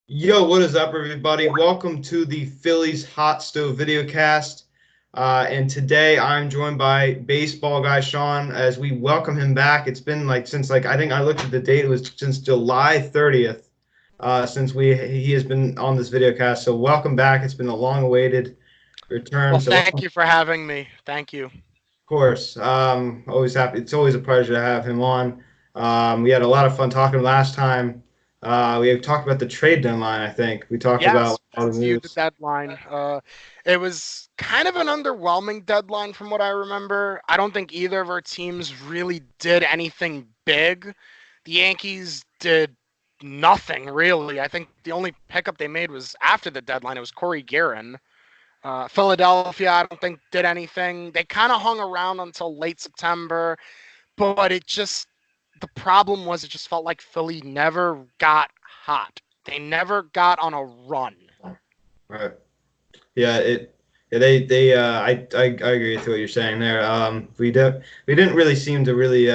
Yo, what is up, everybody? Welcome to the Phillies Hot Stove Videocast. And today I'm joined by baseball guy Sean as we welcome him back. It's been since I think I looked at the date, it was since July 30th since he has been on this videocast. So welcome back. It's been a long awaited return. Well, So thank you for having me. Thank you. of course, always happy. It's always a pleasure to have him on. We had a lot of fun talking last time. We have talked about the trade deadline. I think we talked about Yes, all the reviewed the moves. deadline. It was kind of an underwhelming deadline from what I remember. I don't think either of our teams really did anything big. The Yankees did nothing really. I think the only pickup they made was after the deadline. It was Corey Guerin. Philadelphia, I don't think did anything. They kind of hung around until late September, but the problem was it just felt like Philly never got hot. They never got on a run. Right. Yeah. I agree with what you're saying there. We didn't really seem to really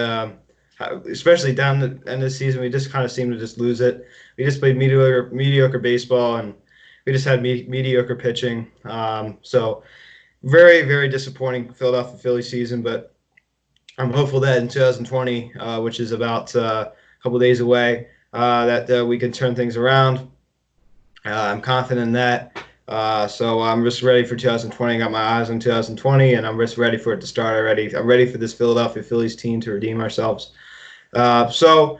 especially down the end of the season. We just kind of seemed to just lose it. We just played mediocre baseball, and we just had mediocre pitching. So very disappointing Philadelphia Philly season. But I'm hopeful that in 2020, which is about a couple days away, that we can turn things around. I'm confident in that. So I'm just ready for 2020. Got my eyes on 2020, and I'm just ready for it to start already. I'm ready for this Philadelphia Phillies team to redeem ourselves. So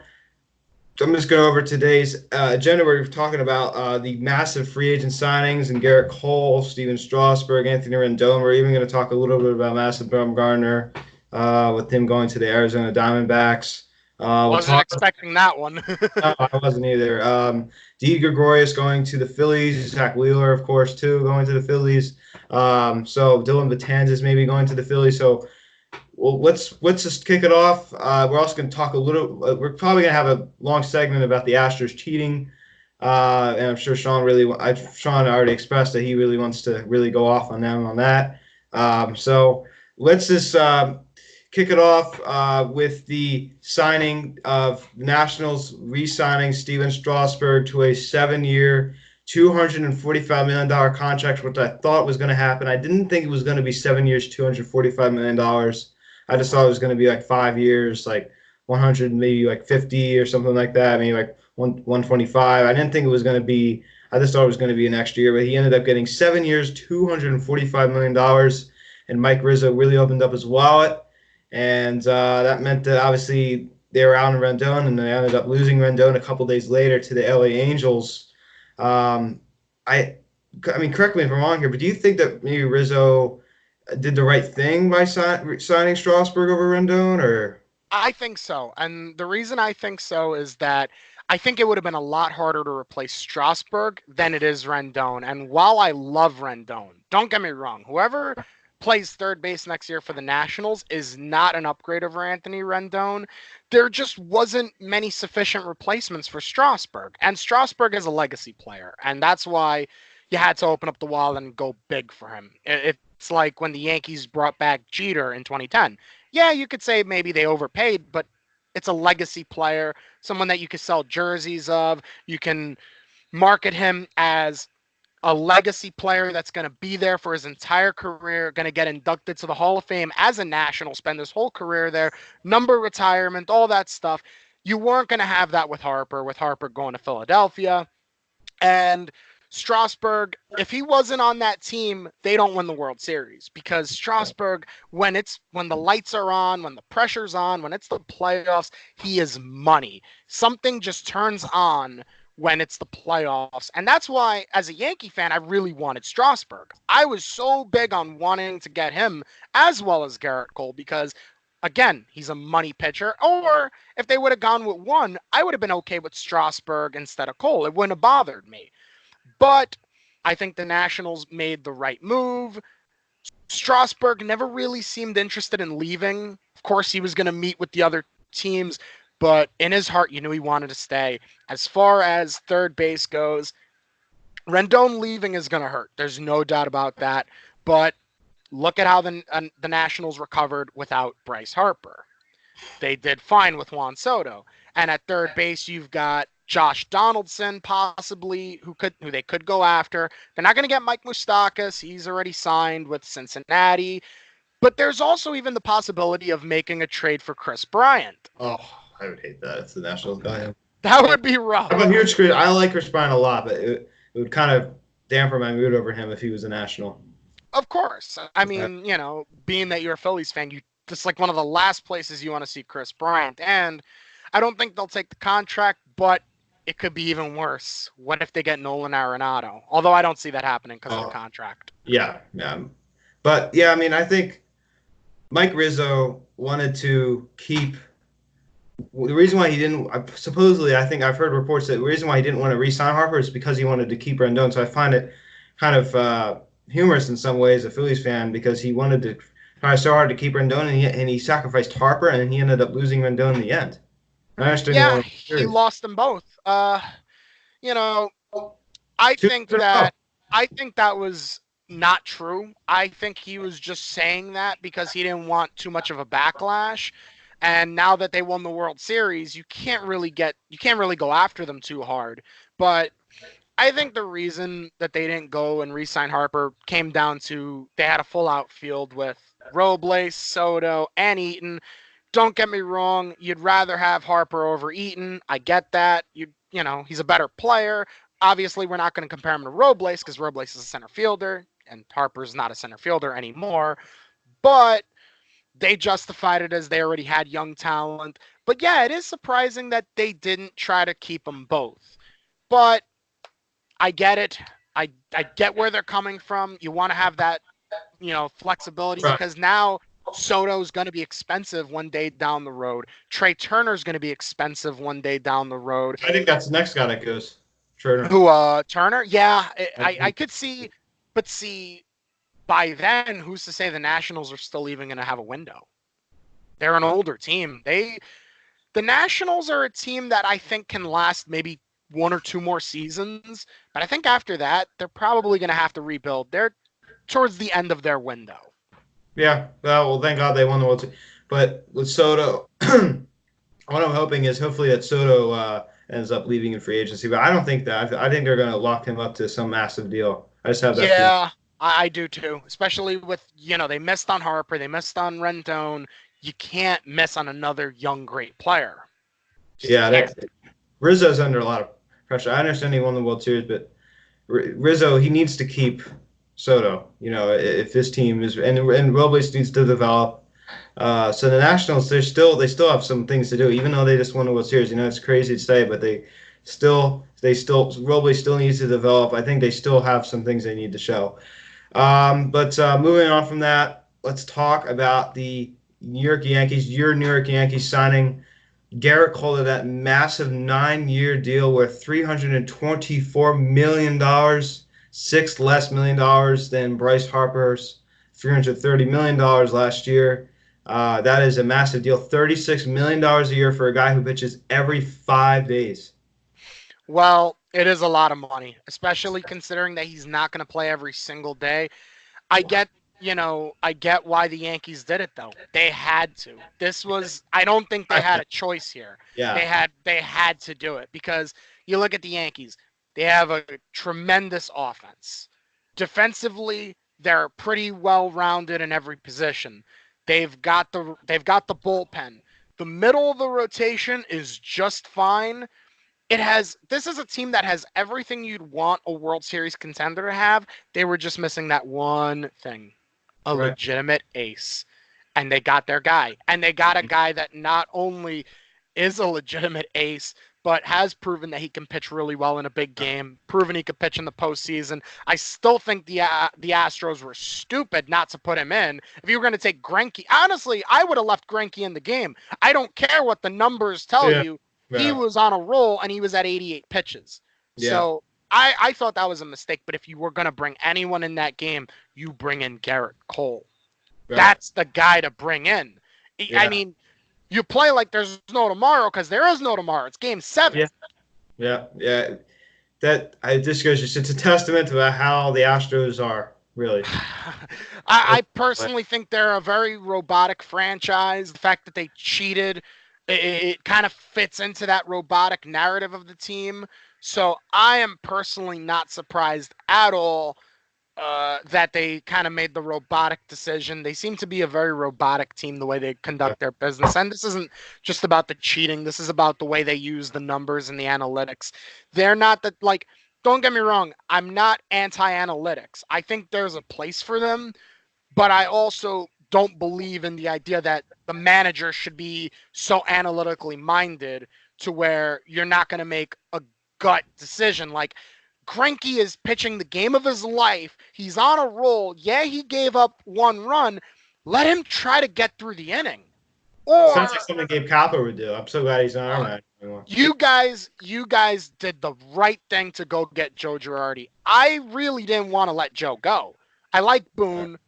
I'm just going over today's agenda. We're talking about the massive free agent signings and Garrett Cole, Steven Strasburg, Anthony Rendon. We're even going to talk a little bit about Massive Bumgarner with him going to the Arizona Diamondbacks. We'll Wasn't talk. expecting that one. No, I wasn't either. D. Gregorius going to the Phillies. Zach Wheeler, of course, too, going to the Phillies. So Dylan Betances maybe going to the Phillies. So well, let's just kick it off. We're also going to talk a little. We're probably going to have a long segment about the Astros cheating, and I'm sure Sean already expressed that he really wants to really go off on them on that. So let's just kick it off with the signing of Nationals re-signing Steven Strasburg to a 7-year, $245 million contract, which I thought was going to happen. I didn't think it was going to be 7 years, $245 million. I just thought it was going to be like 5 years, like 100, maybe like 50 or something like that, maybe like 125. I didn't think it was going to be. I just thought it was going to be an extra year, but he ended up getting 7 years, $245 million, and Mike Rizzo really opened up his wallet, and that meant that obviously they were out in Rendon, and they ended up losing Rendon a couple days later to the LA Angels. Um, I, I mean, correct me if I'm wrong here, but do you think that maybe Rizzo did the right thing by signing Strasburg over Rendon, or I think so. And the reason I think so is that I think it would have been a lot harder to replace Strasburg than it is Rendon. And while I love Rendon, don't get me wrong, whoever plays third base next year for the Nationals is not an upgrade over Anthony Rendon. There just wasn't many sufficient replacements for Strasburg. And Strasburg is a legacy player. And that's why you had to open up the wall and go big for him. It's like when the Yankees brought back Jeter in 2010. Yeah, you could say maybe they overpaid, but it's a legacy player, someone that you could sell jerseys of. You can market him as a legacy player that's going to be there for his entire career, going to get inducted to the Hall of Fame as a National, spend his whole career there, number retirement, all that stuff. You weren't going to have that with Harper going to Philadelphia. And Strasburg, if he wasn't on that team, they don't win the World Series because Strasburg, when the lights are on, when the pressure's on, when it's the playoffs, he is money. Something just turns on when it's the playoffs. And that's why, as a Yankee fan, I really wanted Strasburg. I was so big on wanting to get him as well as Garrett Cole because again, he's a money pitcher. Or if they would have gone with one, I would have been okay with Strasburg instead of Cole. It wouldn't have bothered me. But I think the Nationals made the right move. Strasburg never really seemed interested in leaving. Of course, he was going to meet with the other teams, but in his heart, you knew he wanted to stay. As far as third base goes, Rendon leaving is going to hurt. There's no doubt about that. But look at how the Nationals recovered without Bryce Harper. They did fine with Juan Soto. And at third base, you've got Josh Donaldson, possibly, who they could go after. They're not going to get Mike Moustakas. He's already signed with Cincinnati. But there's also even the possibility of making a trade for Chris Bryant. Oh, I would hate that. It's the Nationals guy. That would be rough. I'm a huge Chris. I like Chris Bryant a lot, but it would kind of dampen my mood over him if he was a National. Of course. I mean, being that you're a Phillies fan, you just like one of the last places you want to see Chris Bryant. And I don't think they'll take the contract, but it could be even worse. What if they get Nolan Arenado? Although I don't see that happening because of the contract. Yeah. But, yeah, I mean, I think Mike Rizzo wanted to keep – the reason why he didn't – supposedly, I think I've heard reports that the reason why he didn't want to re-sign Harper is because he wanted to keep Rendon. So I find it kind of humorous in some ways, a Phillies fan, because he wanted to try so hard to keep Rendon, and he sacrificed Harper, and he ended up losing Rendon in the end. I understand. Yeah, he lost them both. I think that was not true. I think he was just saying that because he didn't want too much of a backlash. And now that they won the World Series, you can't really go after them too hard. But I think the reason that they didn't go and re-sign Harper came down to they had a full outfield with Robles, Soto, and Eaton. Don't get me wrong, you'd rather have Harper over Eaton. I get that. He's a better player. Obviously, we're not going to compare him to Robles because Robles is a center fielder and Harper's not a center fielder anymore. But they justified it as they already had young talent. But yeah, it is surprising that they didn't try to keep them both. But I get it. I get where they're coming from. You want to have that, flexibility because now Soto's going to be expensive one day down the road. Trey Turner's going to be expensive one day down the road. I think that's the next guy that goes. Turner. Who, Turner? Yeah, I could see. But see, by then, who's to say the Nationals are still even going to have a window? They're an older team. The Nationals are a team that I think can last maybe 1 or 2 more seasons. But I think after that, they're probably going to have to rebuild. They're towards the end of their window. Yeah, well, thank God they won the World Series. But with Soto, what I'm hoping is hopefully that Soto ends up leaving in free agency. But I don't think that. I think they're going to lock him up to some massive deal. I just have that feeling. I do too, especially with, they missed on Harper. They missed on Rendon. You can't miss on another young, great player. Rizzo's under a lot of pressure. I understand he won the World Series, but Rizzo, he needs to keep Soto, if this team is, and Robles needs to develop. So the Nationals, they still have some things to do, even though they just won the World Series. It's crazy to say, but Robles still needs to develop. I think they still have some things they need to show. But moving on from that, let's talk about the New York Yankees. Your New York Yankees signing Garrett Cole to that massive 9-year deal worth $324 million, $6 less million than Bryce Harper's $330 million last year. That is a massive deal. $36 million a year for a guy who pitches every 5 days. Well, it is a lot of money, especially considering that he's not going to play every single day. I get why the Yankees did it, though. They had to. I don't think they had a choice here. Yeah. They had to do it because you look at the Yankees. They have a tremendous offense. Defensively, they're pretty well-rounded in every position. They've got the bullpen. The middle of the rotation is just fine. This is a team that has everything you'd want a World Series contender to have. They were just missing that one thing, legitimate ace. And they got their guy. And they got a guy that not only is a legitimate ace, but has proven that he can pitch really well in a big game, proven he could pitch in the postseason. I still think the Astros were stupid not to put him in. If you were going to take Greinke, honestly, I would have left Greinke in the game. I don't care what the numbers tell you. Yeah. He was on a roll, and he was at 88 pitches. Yeah. So I thought that was a mistake. But if you were going to bring anyone in that game, you bring in Garrett Cole. Right. That's the guy to bring in. Yeah. I mean, you play like there's no tomorrow because there is no tomorrow. It's Game 7. Yeah. This goes just, it's a testament to how the Astros are, really. I personally think they're a very robotic franchise. The fact that they cheated It kind of fits into that robotic narrative of the team. So I am personally not surprised at all that they kind of made the robotic decision. They seem to be a very robotic team, the way they conduct their business. And this isn't just about the cheating. This is about the way they use the numbers and the analytics. They're not that, like, don't get me wrong. I'm not anti-analytics. I think there's a place for them, but I also don't believe in the idea that the manager should be so analytically minded to where you're not going to make a gut decision. Like, Greinke is pitching the game of his life. He's on a roll. Yeah, he gave up one run. Let him try to get through the inning. Or Sounds like something Gabe Kapler would do. I'm so glad he's not on that anymore. you guys did the right thing to go get Joe Girardi. I really didn't want to let Joe go. I like Boone.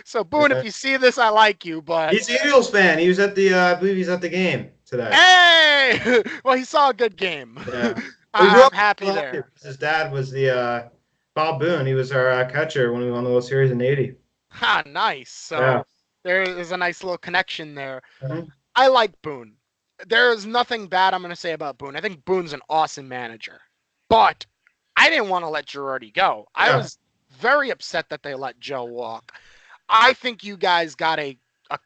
So Boone, if you see this, I like you, but he's an Eagles fan. He was at the, I believe he's at the game today. Hey, well, he saw a good game. Yeah. I'm happy there. His dad was the Bob Boone. He was our catcher when we won the World Series in '80. Ha, nice. So Yeah. there is a nice little connection there. Mhm. I like Boone. There is nothing bad I'm going to say about Boone. I think Boone's an awesome manager, but I didn't want to let Girardi go. Yeah. I was very upset that they let Joe walk. I think you guys got a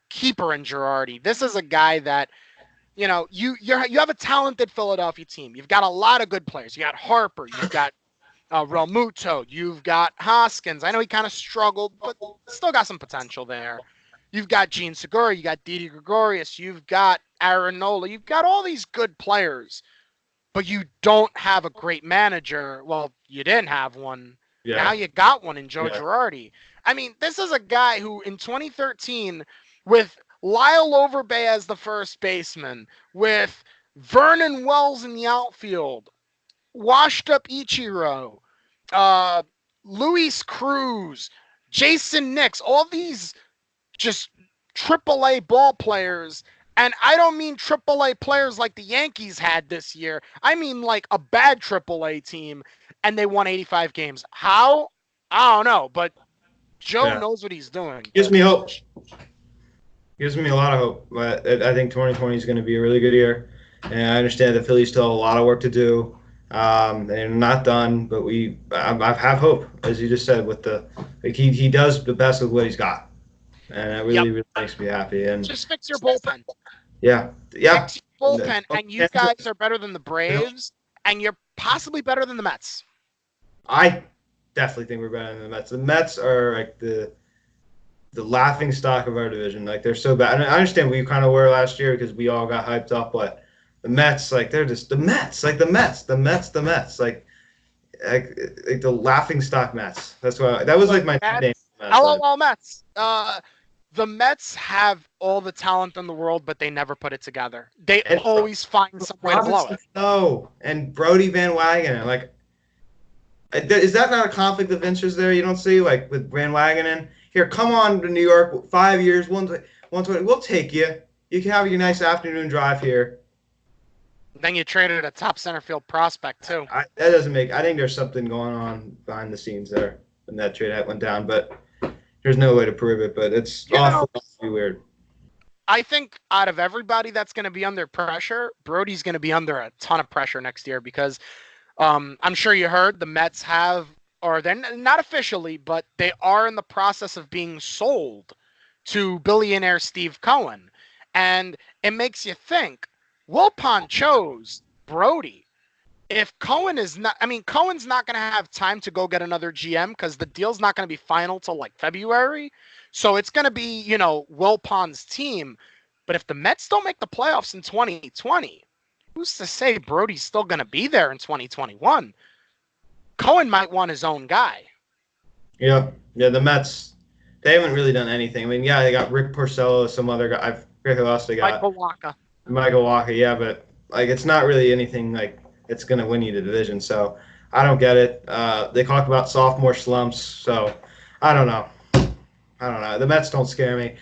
keeper in Girardi. This is a guy that, you know, you have a talented Philadelphia team. You've got a lot of good players. You got Harper. You've got Realmuto. You've got Hoskins. I know he kind of struggled, but still got some potential there. You've got Gene Segura. You got Didi Gregorius. You've got Aaron Nola. You've got all these good players, but you don't have a great manager. Well, you didn't have one. Yeah. Now you got one in Joe Yeah. Girardi. I mean, this is a guy who in 2013, with Lyle Overbay as the first baseman, with Vernon Wells in the outfield, washed up Ichiro, Luis Cruz, Jason Nix, all these just AAA ball players. And I don't mean AAA players like the Yankees had this year. I mean like a bad AAA team, and they won 85 games. How? I don't know, but Joe knows what he's doing. Gives me hope. Gives me a lot of hope. But I think 2020 is going to be a really good year. And I understand the Phillies still have a lot of work to do. They're not done, but I have hope, as you just said. With he does the best with what he's got, and that really makes me happy. And just fix your bullpen. Yeah. Fix your bullpen, and you guys are better than the Braves, and you're possibly better than the Mets. I definitely think we're better than the Mets. The Mets are like the laughing stock of our division. Like, they're so bad. And I understand we kind of were last year because we all got hyped up, but the Mets, like, they're just the Mets. Like, the Mets. Like the laughing stock Mets. That's why that was like my name. LOL Mets. The Mets have all the talent in the world, but they never put it together. They always find some way to blow it. No, and Brody Van Wagenen, like, is that not a conflict of interest there? You don't see, like, with Van Wagenen? Here, come on to New York, 5 years, 120. We'll take you. You can have your nice afternoon drive here. Then you traded a top center field prospect too. That doesn't make. I think there's something going on behind the scenes there when that trade went down, but there's no way to prove it. But it's awfully weird. I think out of everybody that's going to be under pressure, Brody's going to be under a ton of pressure next year because I'm sure you heard the Mets have, or they're not officially, but they are in the process of being sold to billionaire Steve Cohen, and it makes you think. Wilpon chose Brody. If Cohen is not, I mean, Cohen's not going to have time to go get another GM because the deal's not going to be final till like February. So it's going to be, Wilpon's team. But if the Mets don't make the playoffs in 2020, who's to say Brody's still going to be there in 2021? Cohen might want his own guy. Yeah, the Mets, they haven't really done anything. I mean, yeah, they got Rick Porcello, some other guy. I forget who else they got. Michael Walker, yeah, but like it's not really anything like it's going to win you the division. So I don't get it. They talk about sophomore slumps, so I don't know. The Mets don't scare me.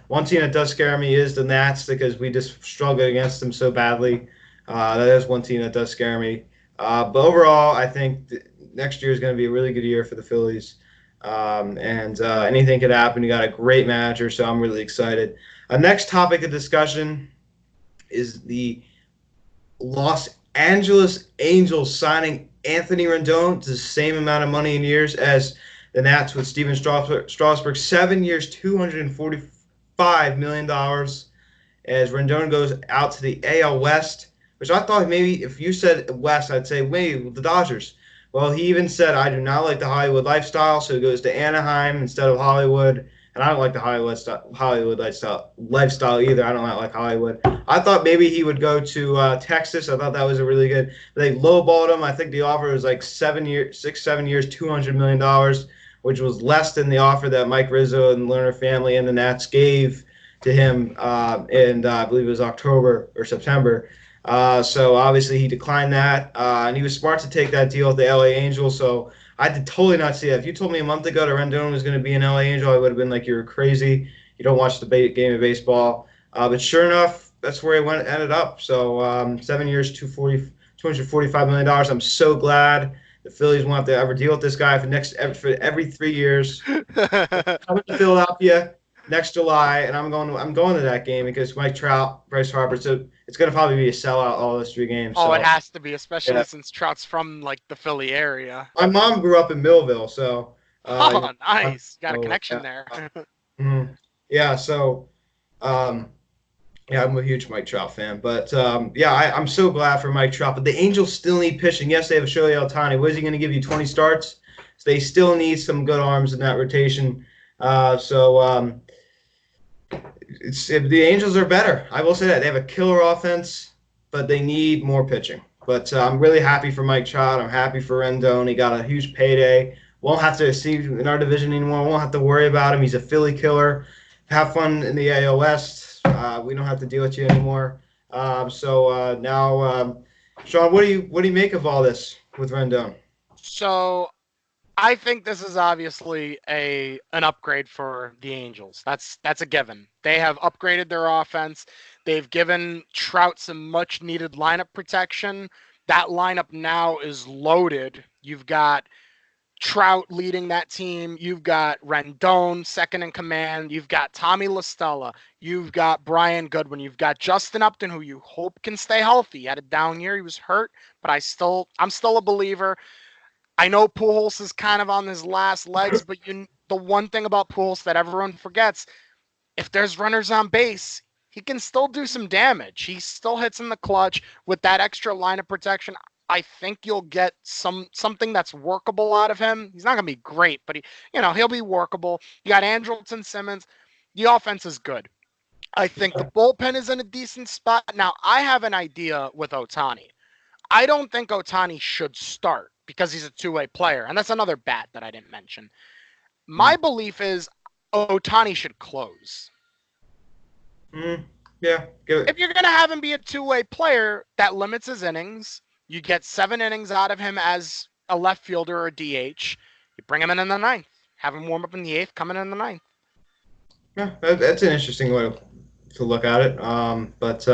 One team that does scare me is the Nats because we just struggled against them so badly. That is one team that does scare me. But overall, I think next year is going to be a really good year for the Phillies. And anything could happen. You got a great manager, so I'm really excited. Next topic of discussion. is the Los Angeles Angels signing Anthony Rendon to the same amount of money in years as the Nats with Steven Strasburg, 7 years, $245 million, as Rendon goes out to the AL West, which I thought maybe if you said West, I'd say maybe the Dodgers. Well, he even said, I do not like the Hollywood lifestyle, so he goes to Anaheim instead of Hollywood. And I don't like the Hollywood lifestyle either. I don't like Hollywood. I thought maybe he would go to Texas. I thought that was a really good. They lowballed him. I think the offer was like 7 years, $200 million, which was less than the offer that Mike Rizzo and the Lerner family and the Nats gave to him in I believe it was October or September. So obviously he declined that, and he was smart to take that deal with the LA Angels. So I did totally not see that. If you told me a month ago that Rendon was going to be an LA Angel, I would have been like, "You're crazy. You don't watch the game of baseball." But sure enough, that's where he ended up. So 7 years, $245 million. I'm so glad the Phillies won't have to ever deal with this guy for every 3 years. I'm in Philadelphia next July, and I'm going to that game because Mike Trout, Bryce Harper. So it's going to probably be a sellout all those 3 games. Oh, So it has to be, especially yeah. since Trout's from like the Philly area. My mom grew up in Millville, so Oh, nice. Got a so, connection there. yeah. So yeah, I'm a huge Mike Trout fan, but yeah, I'm so glad for Mike Trout. But the Angels still need pitching. Yes, they have Shohei Ohtani. What is he going to give you? 20 starts. So they still need some good arms in that rotation. So the Angels are better. I will say that they have a killer offense, but they need more pitching. But I'm really happy for Mike Trout. I'm happy for Rendon. He got a huge payday. Won't have to see him in our division anymore. Won't have to worry about him. He's a Philly killer. Have fun in the AL West. We don't have to deal with you anymore. So now, Sean, what do you make of all this with Rendon? So I think this is obviously an upgrade for the Angels. That's a given. They have upgraded their offense. They've given Trout some much needed lineup protection. That lineup now is loaded. You've got Trout leading that team. You've got Rendon second in command. You've got Tommy La Stella. You've got Brian Goodwin. You've got Justin Upton, who you hope can stay healthy. He had a down year. He was hurt, but I'm still a believer. I know Pujols is kind of on his last legs, but the one thing about Pujols that everyone forgets, if there's runners on base, he can still do some damage. He still hits in the clutch with that extra line of protection. I think you'll get something that's workable out of him. He's not gonna be great, but he'll be workable. You got Andrelton Simmons. The offense is good. I think the bullpen is in a decent spot. Now, I have an idea with Ohtani. I don't think Ohtani should start because he's a two-way player, and that's another bat that I didn't mention. My belief is Ohtani should close. Yeah, good. If you're going to have him be a two-way player, that limits his innings. You get 7 innings out of him as a left fielder or DH. You bring him in the ninth. Have him warm up in the 8th, come in the ninth. Yeah, that's an interesting way to look at it. But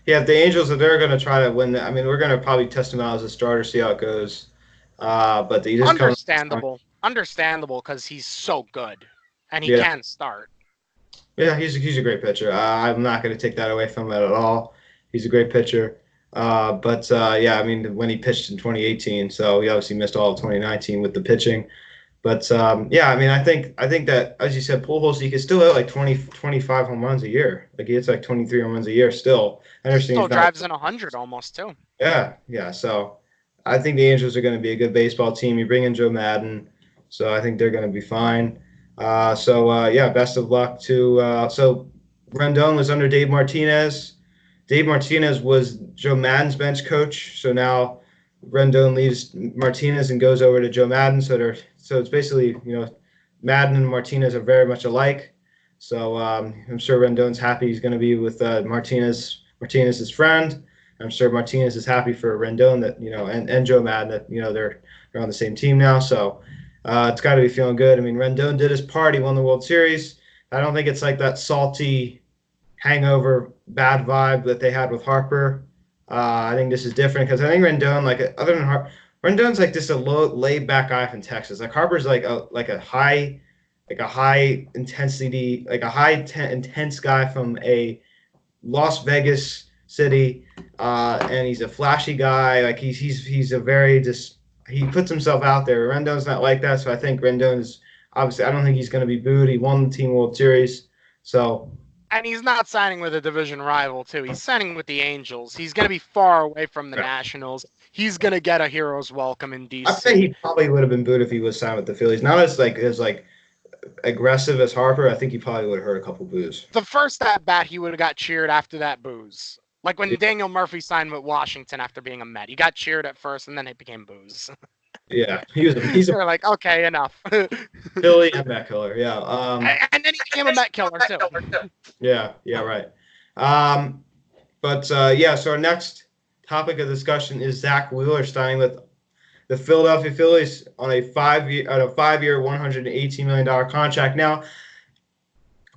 yeah, the Angels, if they're going to try to win, I mean, we're going to probably test him out as a starter, see how it goes. But he just Understandable, because he's so good, and he Yeah. can start. Yeah, he's a great pitcher. I'm not going to take that away from him at all. He's a great pitcher. But yeah, I mean, when he pitched in 2018, so he obviously missed all of 2019 with the pitching. But yeah, I mean, I think that, as you said, Pujols, he could still hit like 25 home runs a year. Like he hits like 23 home runs a year still. I understand Still drives in 100 almost too. Yeah. So I think the Angels are going to be a good baseball team. You bring in Joe Madden, so I think they're going to be fine. Yeah, best of luck to. So Rendon was under Dave Martinez. Dave Martinez was Joe Madden's bench coach. So now Rendon leaves Martinez and goes over to Joe Madden. So it's basically, Madden and Martinez are very much alike. So I'm sure Rendon's happy he's going to be with Martinez's friend. I'm sure Martinez is happy for Rendon that, and Joe Madden that, they're on the same team now. So it's got to be feeling good. I mean, Rendon did his part. He won the World Series. I don't think it's like that salty hangover bad vibe that they had with Harper. I think this is different because I think Rendon, like other than Harper, Rendon's like just a laid back guy from Texas. Like Harper's like a high intensity, intense guy from a Las Vegas city, and he's a flashy guy. Like he's a very just he puts himself out there. Rendon's not like that, so I think Rendon is obviously. I don't think he's going to be booed. He won the Team World Series, so And he's not signing with a division rival, too. He's signing with the Angels. He's going to be far away from the Nationals. He's going to get a hero's welcome in I'd say he DC. probably would have been booed if he was signed with the Phillies. Not as aggressive as Harper. I think he probably would have heard a couple boos. The first at bat, he would have got cheered after that booze. Like when Daniel Murphy signed with Washington after being a Met. He got cheered at first, and then it became booze. Yeah, he's a They're like, okay, enough. Philly and Met killer. Yeah. And then he became a Met killer, too. Yeah. Right. Yeah. So our next topic of discussion is Zach Wheeler signing with the Philadelphia Phillies on a 5-year, $118 million contract. Now,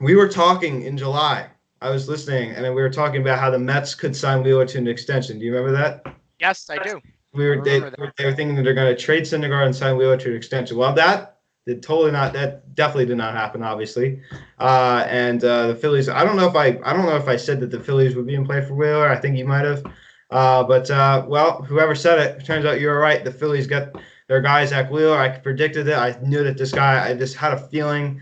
we were talking in July. I was listening, and we were talking about how the Mets could sign Wheeler to an extension. Do you remember that? Yes, I do. They were thinking that they're going to trade Syndergaard and sign Wheeler to an extension. Well, that definitely did not happen, obviously. The Phillies. I don't know if I said that the Phillies would be in play for Wheeler. I think you might have. Well, whoever said it, turns out you were right. The Phillies got their guy Zach Wheeler. I predicted it. I knew that this guy. I just had a feeling.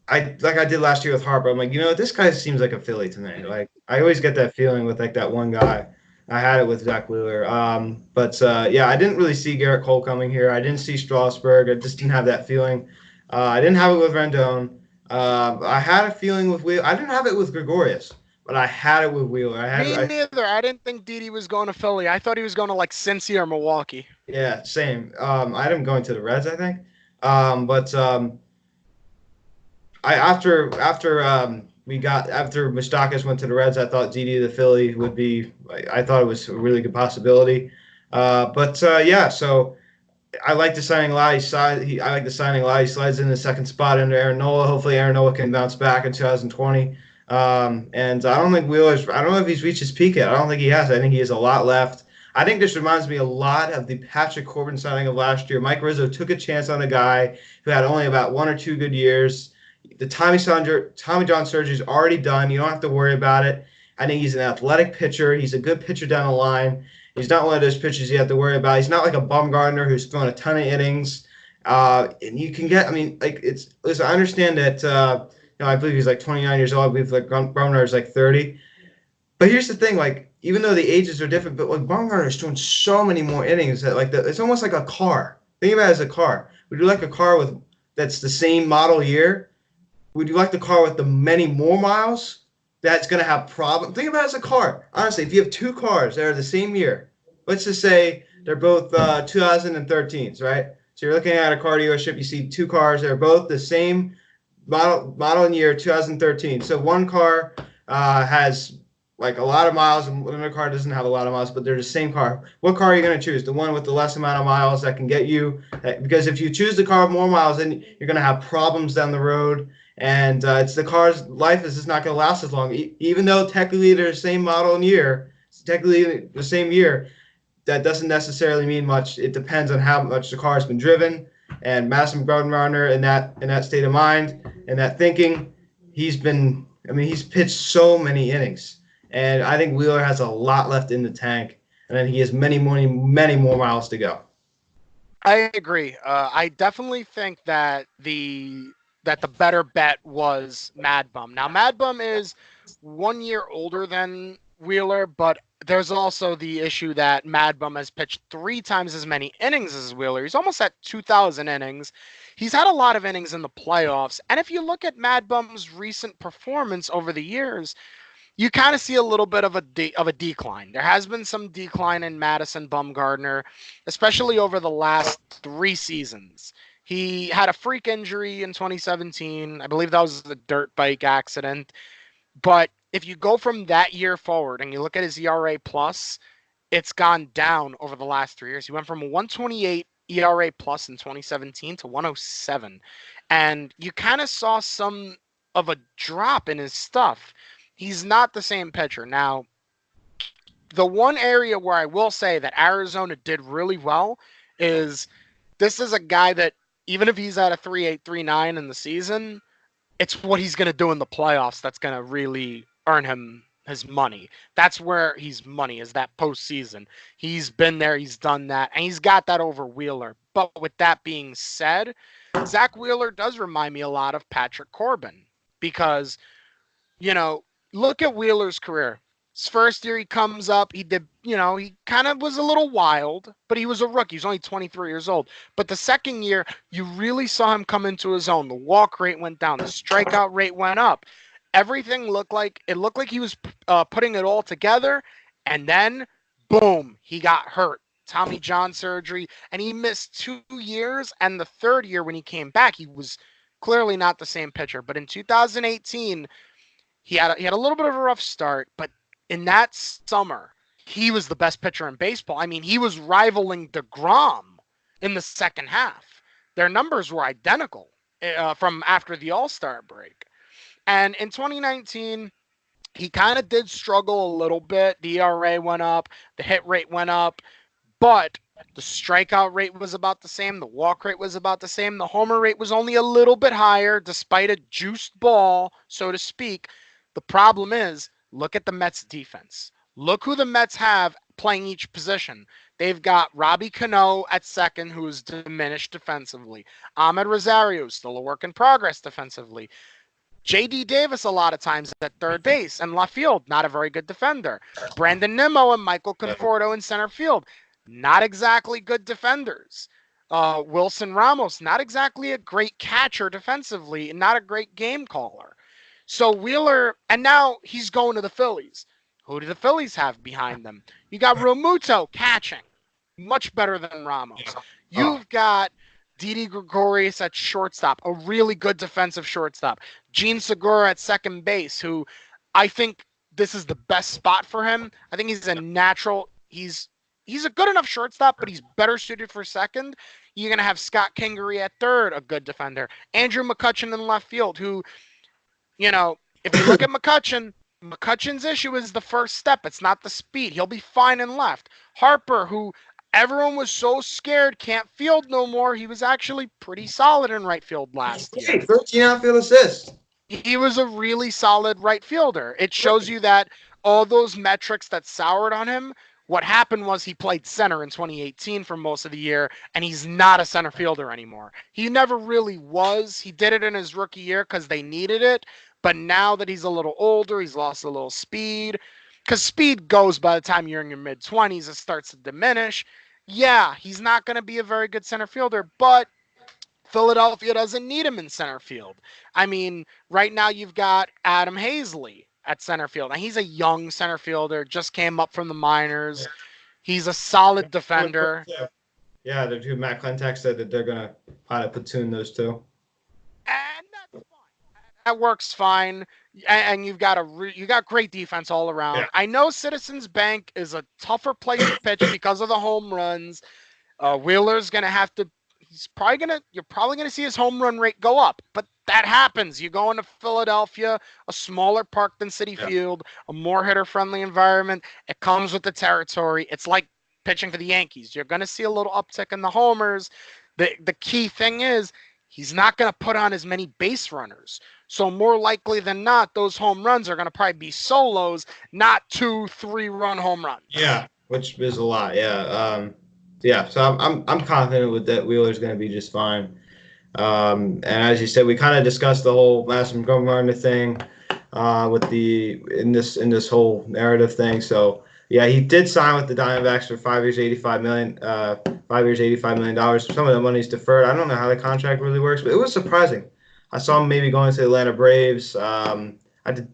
Like I did last year with Harper. I'm like, this guy seems like a Philly to me. Like I always get that feeling with like that one guy. I had it with Zach Wheeler. I didn't really see Garrett Cole coming here. I didn't see Strasburg. I just didn't have that feeling. I didn't have it with Rendon. I had a feeling with Wheeler. I didn't have it with Gregorius, but I had it with Wheeler. Me neither. I didn't think Didi was going to Philly. I thought he was going to like Cincy or Milwaukee. Yeah, same. I had him going to the Reds, I think. After Moustakas went to the Reds, I thought Didi the Philly would be. I thought it was a really good possibility. So I like the signing a lot. I like the signing a lot. He slides in the second spot under Aaron Nola. Hopefully, Aaron Nola can bounce back in 2020. And I don't think Wheeler's. I don't know if he's reached his peak yet. I don't think he has. I think he has a lot left. I think this reminds me a lot of the Patrick Corbin signing of last year. Mike Rizzo took a chance on a guy who had only about 1 or 2 good years. The Tommy John surgery is already done. You don't have to worry about it. I think he's an athletic pitcher. He's a good pitcher down the line. He's not one of those pitchers you have to worry about. He's not like a Bumgarner who's thrown a ton of innings. And you can get, listen, I understand that, I believe he's like 29 years old. I believe like Bumgarner is like 30. But here's the thing, like, even though the ages are different, but like Bumgarner is throwing so many more innings that it's almost like a car. Think about it as a car. Would you like a car that's the same model year? Would you like the car with the many more miles that's going to have problems? Think about it as a car. Honestly, if you have 2 cars that are the same year, let's just say they're both 2013s, right? So you're looking at a car dealership, you see 2 cars that are both the same model and year, 2013. So one car has like a lot of miles, and another car doesn't have a lot of miles, but they're the same car. What car are you going to choose? The one with the less amount of miles that can get you? Because if you choose the car with more miles, then you're going to have problems down the road. And it's the car's life is just not going to last as long. Even though technically they're the same model and year, technically the same year, that doesn't necessarily mean much. It depends on how much the car has been driven. And Madison Bumgarner in that state of mind and that thinking, he's pitched so many innings. And I think Wheeler has a lot left in the tank. And then he has many more miles to go. I agree. I definitely think that the better bet was Mad Bum. Now, Mad Bum is 1 year older than Wheeler, but there's also the issue that Mad Bum has pitched 3 times as many innings as Wheeler. He's almost at 2,000 innings. He's had a lot of innings in the playoffs. And if you look at Mad Bum's recent performance over the years, you kind of see a little bit of a decline. There has been some decline in Madison Bumgarner, especially over the last 3 seasons. He had a freak injury in 2017. I believe that was the dirt bike accident. But if you go from that year forward and you look at his ERA plus, it's gone down over the last 3 years. He went from a 128 ERA plus in 2017 to 107. And you kind of saw some of a drop in his stuff. He's not the same pitcher. Now, the one area where I will say that Arizona did really well is this is a guy that even if he's at a 3.8, 3.9 in the season, it's what he's going to do in the playoffs that's going to really earn him his money. That's where he's money, is that postseason. He's been there, he's done that, and he's got that over Wheeler. But with that being said, Zach Wheeler does remind me a lot of Patrick Corbin because, you know, look at Wheeler's career. His first year he comes up, he did, he kind of was a little wild, but he was a rookie. He's only 23 years old. But the second year, you really saw him come into his own. The walk rate went down, the strikeout rate went up. Everything looked like he was putting it all together, and then boom, he got hurt. Tommy John surgery, and he missed 2 years. And the third year when he came back, he was clearly not the same pitcher. But in 2018, he had a little bit of a rough start, but in that summer, he was the best pitcher in baseball. I mean, he was rivaling DeGrom in the second half. Their numbers were identical from after the All-Star break. And in 2019, he kind of did struggle a little bit. The ERA went up, the hit rate went up, but the strikeout rate was about the same. The walk rate was about the same. The homer rate was only a little bit higher, despite a juiced ball, so to speak. The problem is, look at the Mets defense. Look who the Mets have playing each position. They've got Robbie Cano at second, who is diminished defensively. Ahmed Rosario, still a work in progress defensively. J.D. Davis a lot of times at third base and left field, not a very good defender. Brandon Nimmo and Michael Conforto in center field, not exactly good defenders. Wilson Ramos, not exactly a great catcher defensively, and not a great game caller. So Wheeler, and now he's going to the Phillies. Who do the Phillies have behind them? You got Realmuto catching, much better than Ramos. You've got Didi Gregorius at shortstop, a really good defensive shortstop. Gene Segura at second base, who I think this is the best spot for him. I think he's a natural. He's a good enough shortstop, but he's better suited for second. You're going to have Scott Kingery at third, a good defender. Andrew McCutchen in left field, who, if you look at McCutchen's issue is the first step. It's not the speed. He'll be fine in left. Harper, who everyone was so scared can't field no more, he was actually pretty solid in right field last year. 13 outfield assists. He was a really solid right fielder. It shows you that all those metrics that soured on him, what happened was he played center in 2018 for most of the year, and he's not a center fielder anymore. He never really was. He did it in his rookie year because they needed it. But now that he's a little older, he's lost a little speed. Because speed goes by the time you're in your mid-20s. It starts to diminish. Yeah, he's not going to be a very good center fielder, but Philadelphia doesn't need him in center field. I mean, right now you've got Adam Hazley at center field. And he's a young center fielder, just came up from the minors. He's a solid defender. Yeah, the two Matt Klentak said that they're going to kind of platoon those two. And that's fine. That works fine. And you've got great defense all around. Yeah. I know Citizens Bank is a tougher place to pitch because of the home runs. Wheeler's going to have to you're probably going to see his home run rate go up, but that happens. You go into Philadelphia, a smaller park than Citi Field, a more hitter-friendly environment. It comes with the territory. It's like pitching for the Yankees. You're going to see a little uptick in the homers. The key thing is he's not going to put on as many base runners. So more likely than not, those home runs are going to probably be solos, not 2-3 run home runs. Yeah, which is a lot. Yeah. So I'm confident with that. Wheeler's going to be just fine. And as you said, we kind of discussed the whole Madison Bumgarner thing in this whole narrative thing. So yeah, he did sign with the Diamondbacks for 5 years, $85 million. $85 million. Some of the money's deferred. I don't know how the contract really works, but it was surprising. I saw him maybe going to the Atlanta Braves. I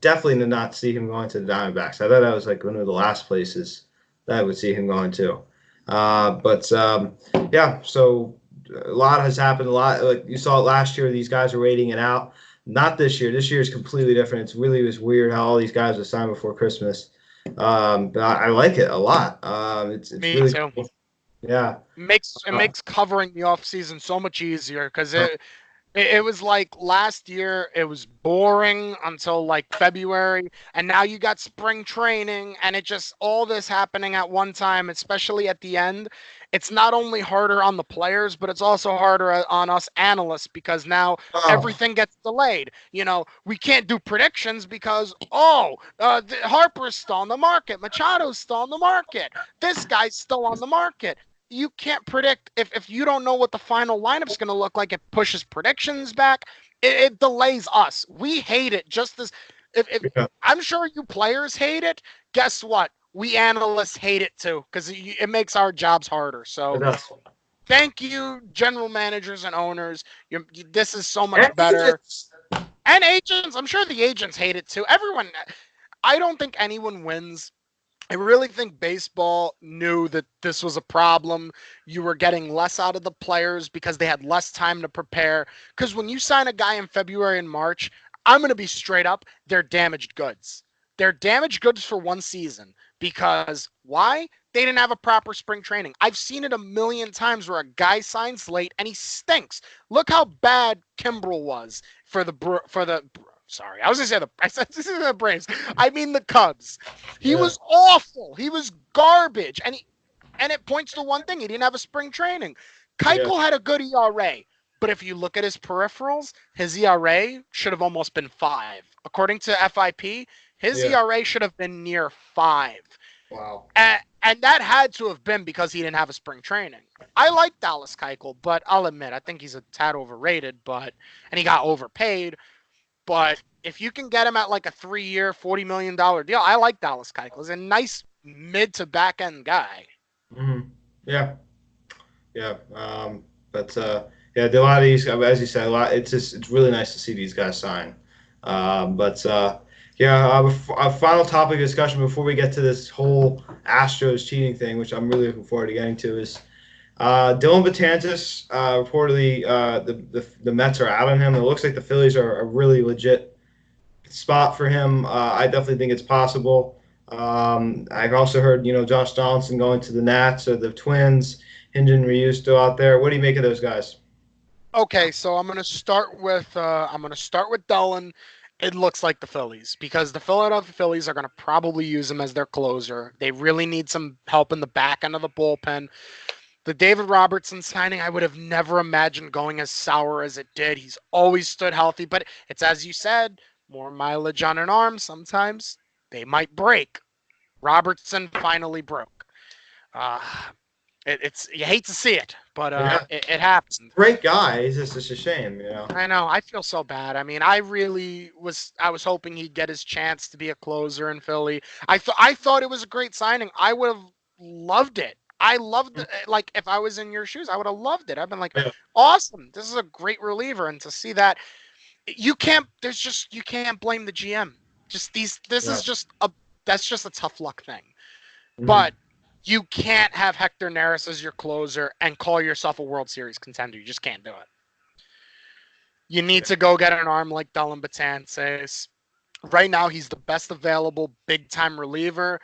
definitely did not see him going to the Diamondbacks. I thought that was like one of the last places that I would see him going to. Yeah, so a lot has happened. A lot, like you saw it last year, these guys are waiting it out. Not this year. This year is completely different. It really was weird how all these guys were signed before Christmas. But I like it a lot. It's Me really too. cool. Yeah. It makes covering the offseason so much easier because it was like last year, it was boring until like February, and now you got spring training, and it just all this happening at one time, especially at the end. it's not only harder on the players, but it's also harder on us analysts because now Oh, everything gets delayed. We can't do predictions because, Harper's still on the market, Machado's still on the market, this guy's still on the market. You can't predict if you don't know what the final lineup's going to look like. It pushes predictions back. It delays us. We hate it just as if yeah, I'm sure you players hate it. Guess what? We analysts hate it too because it makes our jobs harder. it So does. thank you, general managers and owners. This is so much And better. agents. And agents, I'm sure the agents hate it too. Everyone, I don't think anyone wins. I really think baseball knew that this was a problem. You were getting less out of the players because they had less time to prepare. Because when you sign a guy in February and March, I'm going to be straight up, they're damaged goods. They're damaged goods for one season. Because why? They didn't have a proper spring training. I've seen it a million times where a guy signs late and he stinks. Look how bad Kimbrel was for the sorry, I was gonna say I said the Braves. I mean the Cubs. He Yeah, was awful. He was garbage, and it points to one thing: he didn't have a spring training. yeah, Keuchel had a good ERA, but if you look at his peripherals, his ERA should have almost been 5. According to FIP, his yeah. ERA should have been near 5. Wow. And that had to have been because he didn't have a spring training. I like Dallas Keuchel, but I'll admit I think he's a tad overrated, and he got overpaid. But if you can get him at like a 3-year, $40 million deal, I like Dallas Keuchel. He's a nice mid to back end guy. Hmm. Yeah, yeah. But yeah, a lot of these, as you said, a lot. It's really nice to see these guys sign. But yeah, a final topic of discussion before we get to this whole Astros cheating thing, which I'm really looking forward to getting to, is Dylan Betances. Reportedly, the Mets are out on him. It looks like the Phillies are a really legit spot for him. I definitely think it's possible. I've also heard, Josh Donaldson going to the Nats or the Twins. Hyun-Jin Ryu still out there. What do you make of those guys? Okay, so I'm gonna start with Dolan. It looks like the Phillies because the Philadelphia Phillies are gonna probably use him as their closer. They really need some help in the back end of the bullpen. The David Robertson signing, I would have never imagined going as sour as it did. He's always stood healthy, but it's as you said, more mileage on an arm. Sometimes they might break. Robertson finally broke. Uh, it's you hate to see it, but Yeah, it happened. great guy. It's just a shame. I know. I feel so bad. I mean, I was hoping he'd get his chance to be a closer in Philly. I thought it was a great signing. I would have loved it. I loved it. Like if I was in your shoes, I would have loved it. I've been like, Yeah, awesome. This is a great reliever, and to see that you can't blame the GM. Just these. This yeah. is just a that's just a tough luck thing. Hmm. But you can't have Hector Neris as your closer and call yourself a World Series contender. You just can't do it. You need Yeah, to go get an arm like Dylan Betances. Right now, he's the best available big time reliever.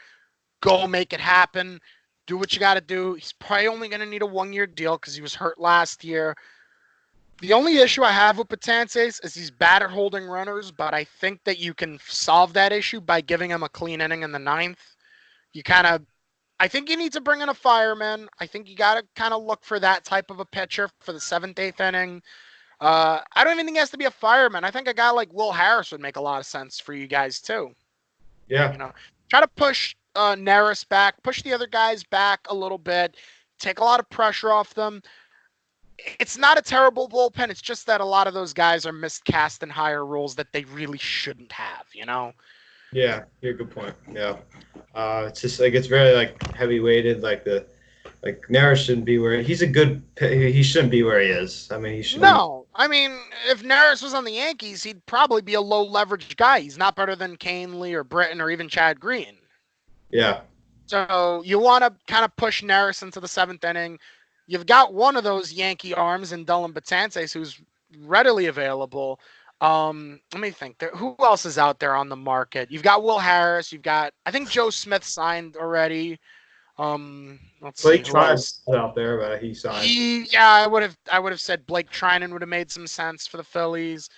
Go make it happen. Do what you got to do. He's probably only going to need a 1-year deal because he was hurt last year. The only issue I have with Betances is he's bad at holding runners, but I think that you can solve that issue by giving him a clean inning in the ninth. You kind of I think you need to bring in a fireman. I think you got to kind of look for that type of a pitcher for the seventh, eighth inning. I don't even think he has to be a fireman. I think a guy like Will Harris would make a lot of sense for you guys too. yeah, You know, try to push Neris back, push the other guys back a little bit, take a lot of pressure off them. It's not a terrible bullpen. It's just that a lot of those guys are miscast in higher roles that they really shouldn't have. yeah. You're a good point. Yeah. It's just like it's very like heavy weighted. Like Nair shouldn't be where he's a good. He shouldn't be where he is. I mean, he should be. No, I mean, if Neris was on the Yankees, he'd probably be a low leverage guy. He's not better than Canely or Britton or even Chad Green. Yeah, So you want to kind of push Neris into the seventh inning. You've got one of those Yankee arms in Dylan Betances who's readily available. Let me think. Who else is out there on the market? You've got Will Harris. I think Joe Smith signed already. Let's see Blake who Tribe else. out there, but he signed. Yeah, I would have said Blake Trinan would have made some sense for the Phillies.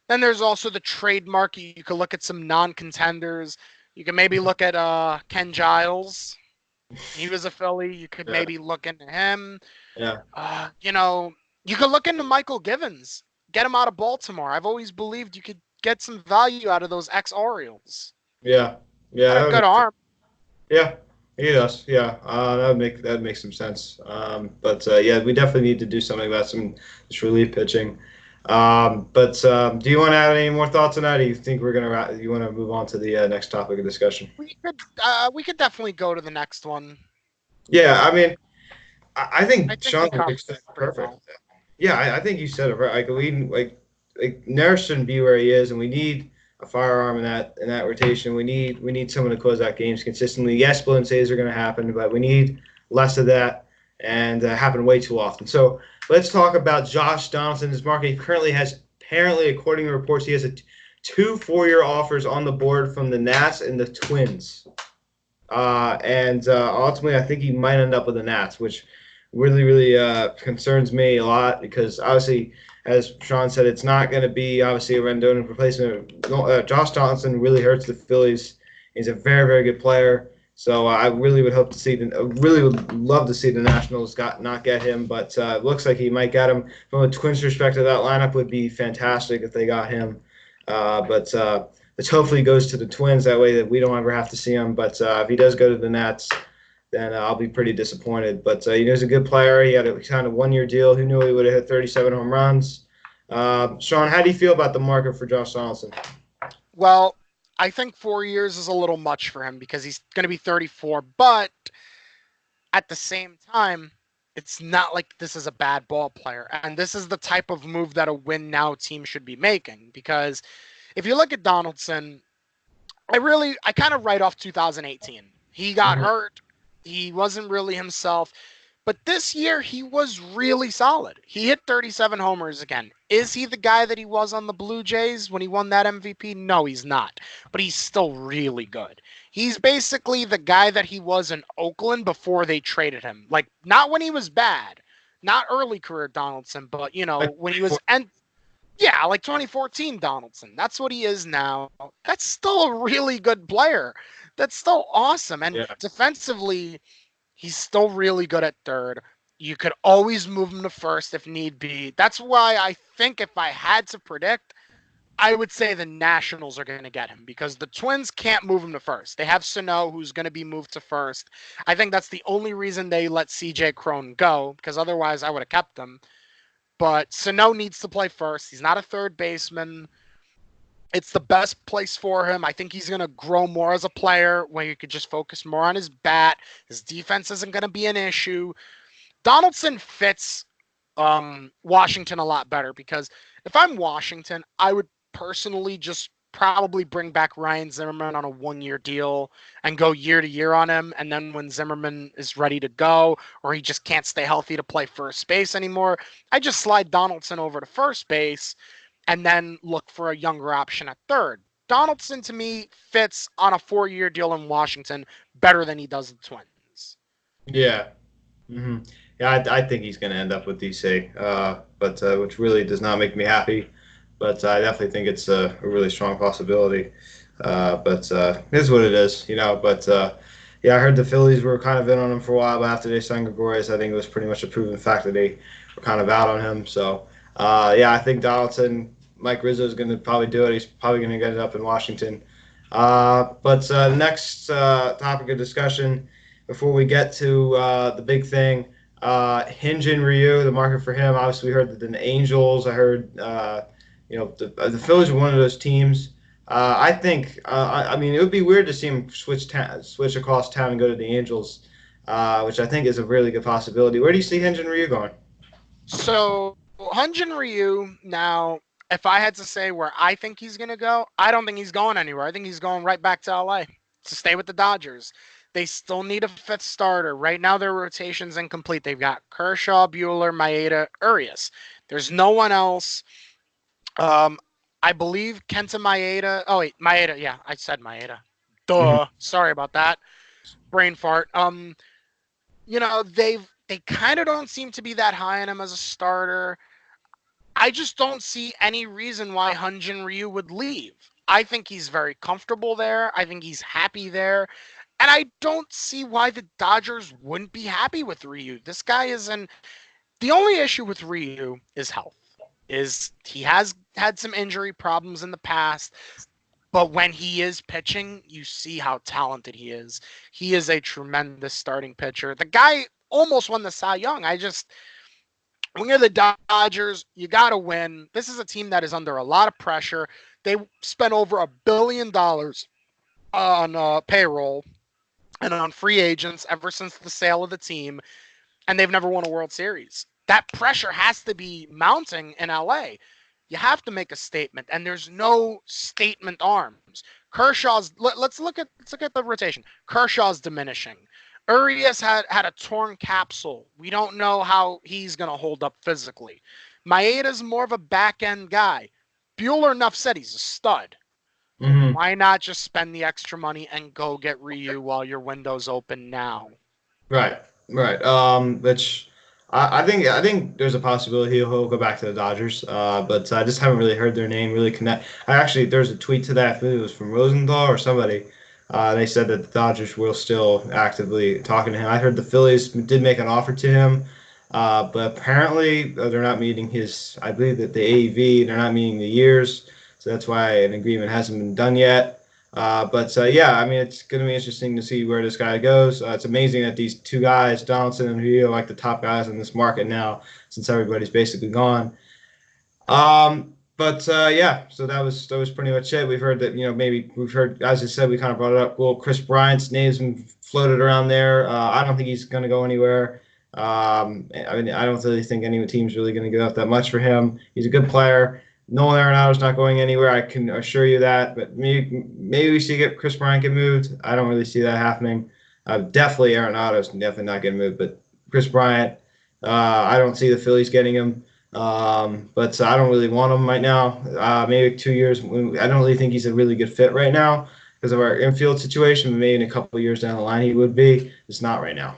Then there's also the trade market. You could look at some non-contenders. You can maybe look at Ken Giles. He was a Philly. You could Yeah, maybe look into him. yeah, You know, you could look into Michael Givens. Get him out of Baltimore. I've always believed you could get some value out of those ex-Orioles. yeah, yeah. Got That a would good make sense. arm. Yeah, he does. Yeah, that would make some sense. But yeah, we definitely need to do something about some this relief pitching. But do you want to add any more thoughts on that? Or you think you want to move on to the next topic of discussion? We could definitely go to the next one. Yeah, I mean, I I think think we Sean covered said it it pretty perfect. well. Yeah, I think you said it right. Like Nair shouldn't be where he is, and we need a firearm in that rotation. We need someone to close out games consistently. Yes, blown saves are going to happen, but we need less of that and happen way too often. So let's talk about Josh Donaldson. His market he currently has apparently, according to reports, he has two 4-year offers on the board from the Nats and the Twins. And ultimately, I think he might end up with the Nats, which really concerns me a lot because obviously, as Sean said, it's not going to be obviously a Rendon replacement. Josh Donaldson really hurts the Phillies. He's a very good player. So I really would hope to see really would love to see the Nationals not get him, but it looks like he might get him. From a Twins perspective, that lineup would be fantastic if they got him. But Which hopefully goes to the Twins. That way that we don't ever have to see him. But if he does go to the Nats, then I'll be pretty disappointed. But he's a good player. He had a kind of 1-year deal. Who knew he would have hit 37 home runs? Sean, how do you feel about the market for Josh Donaldson? Well, I think 4 years is a little much for him because he's going to be 34. But at the same time, it's not like this is a bad ball player. And this is the type of move that a win now team should be making. Because if you look at Donaldson, I kind of write off 2018. He got Mhm. hurt. He wasn't really himself. But this year, he was really solid. He hit 37 homers again. Is he the guy that he was on the Blue Jays when he won that MVP? No, he's not. But he's still really good. He's basically the guy that he was in Oakland before they traded him. Like, not when he was bad, not early career Donaldson, but, Like, when he was yeah, like 2014 Donaldson. That's what he is now. That's still a really good player. That's still awesome. And yeah, defensively, he's still really good at third. You could always move him to first if need be. That's why I think if I had to predict, I would say the Nationals are going to get him because the Twins can't move him to first. They have Sano, who's going to be moved to first. I think that's the only reason they let CJ Crone go because otherwise I would have kept him. But Sano needs to play first. He's not a third baseman. It's the best place for him. I think he's going to grow more as a player where you could just focus more on his bat. His defense isn't going to be an issue. Donaldson fits Washington a lot better because if I'm Washington, I would personally just probably bring back Ryan Zimmerman on a 1-year deal and go year to year on him. And then when Zimmerman is ready to go or he just can't stay healthy to play first base anymore, I just slide Donaldson over to first base and then look for a younger option at third. Donaldson to me fits on a 4-year deal in Washington better than he does the Twins. yeah. hmm Yeah, I think he's going to end up with DC, but which really does not make me happy. But I definitely think it's a really strong possibility. But it is what it is, you know. But yeah, I heard the Phillies were kind of in on him for a while, but after they signed Gregorius, I think it was pretty much a proven fact that they were kind of out on him. So yeah, I think Donaldson, Mike Rizzo is going to probably do it. He's probably going to get it up in Washington. But next topic of discussion before we get to the big thing. Hyunjin Ryu, the market for him. Obviously, we heard that the Angels. I heard, the Phillies are one of those teams. I think. I mean, it would be weird to see him switch across town and go to the Angels, which I think is a really good possibility. Where do you see Hyunjin Ryu going? So Hyunjin Ryu, now, if I had to say where I think he's going to go, I don't think he's going anywhere. I think he's going right back to LA to stay with the Dodgers. They still need a fifth starter. Right now, their rotation's incomplete. They've got Kershaw, Bueller, Maeda, Urias. There's no one else. Um, I believe Kenta Maeda. Oh, wait, Maeda. Yeah, I said Maeda. Mhm. Duh. Sorry about that. Brain fart. They kind of don't seem to be that high on him as a starter. I just don't see any reason why Hyunjin Ryu would leave. I think he's very comfortable there. I think he's happy there. And I don't see why the Dodgers wouldn't be happy with Ryu. This guy is in. The only issue with Ryu is health. Is he has had some injury problems in the past, but when he is pitching, you see how talented he is. He is a tremendous starting pitcher. The guy almost won the Cy Young. When you're the Dodgers, you got to win. This is a team that is under a lot of pressure. They spent over $1 billion on payroll and on free agents ever since the sale of the team, and they've never won a World Series. That pressure has to be mounting in LA. You have to make a statement, and there's no statement arms. Let's look at the rotation. Kershaw's diminishing. Urias had a torn capsule. We don't know how he's going to hold up physically. Maeda's more of a back end guy. Bueller, enough said, he's a stud. Mm-hmm. Why not just spend the extra money and go get Ryu while your window's open now? Right, right. Which I think there's a possibility he'll go back to the Dodgers. But I just haven't really heard their name really connect. There's a tweet to that. I believe it was from Rosenthal or somebody. They said that the Dodgers were still actively talking to him. I heard the Phillies did make an offer to him, but apparently they're not meeting his. I believe that the AEV they're not meeting the years, so that's why an agreement hasn't been done yet. Yeah, I mean, it's going to be interesting to see where this guy goes. It's amazing that these two guys, Donaldson and Rio, are like the top guys in this market now, since everybody's basically gone. Yeah, so that was pretty much it. We've heard that maybe we've heard, as I said, we kind of brought it up. Well, Chris Bryant's name's been floated around there. I don't think he's going to go anywhere. I mean, I don't really think any team's really going to give up that much for him. He's a good player. Nolan Arenado's not going anywhere. I can assure you that. But maybe we see Chris Bryant get moved. I don't really see that happening. Definitely Arenado's definitely not getting moved. But Chris Bryant, I don't see the Phillies getting him. But I don't really want him right now. Maybe 2 years. I don't really think he's a really good fit right now because of our infield situation. But maybe in a couple of years down the line he would be. It's not right now.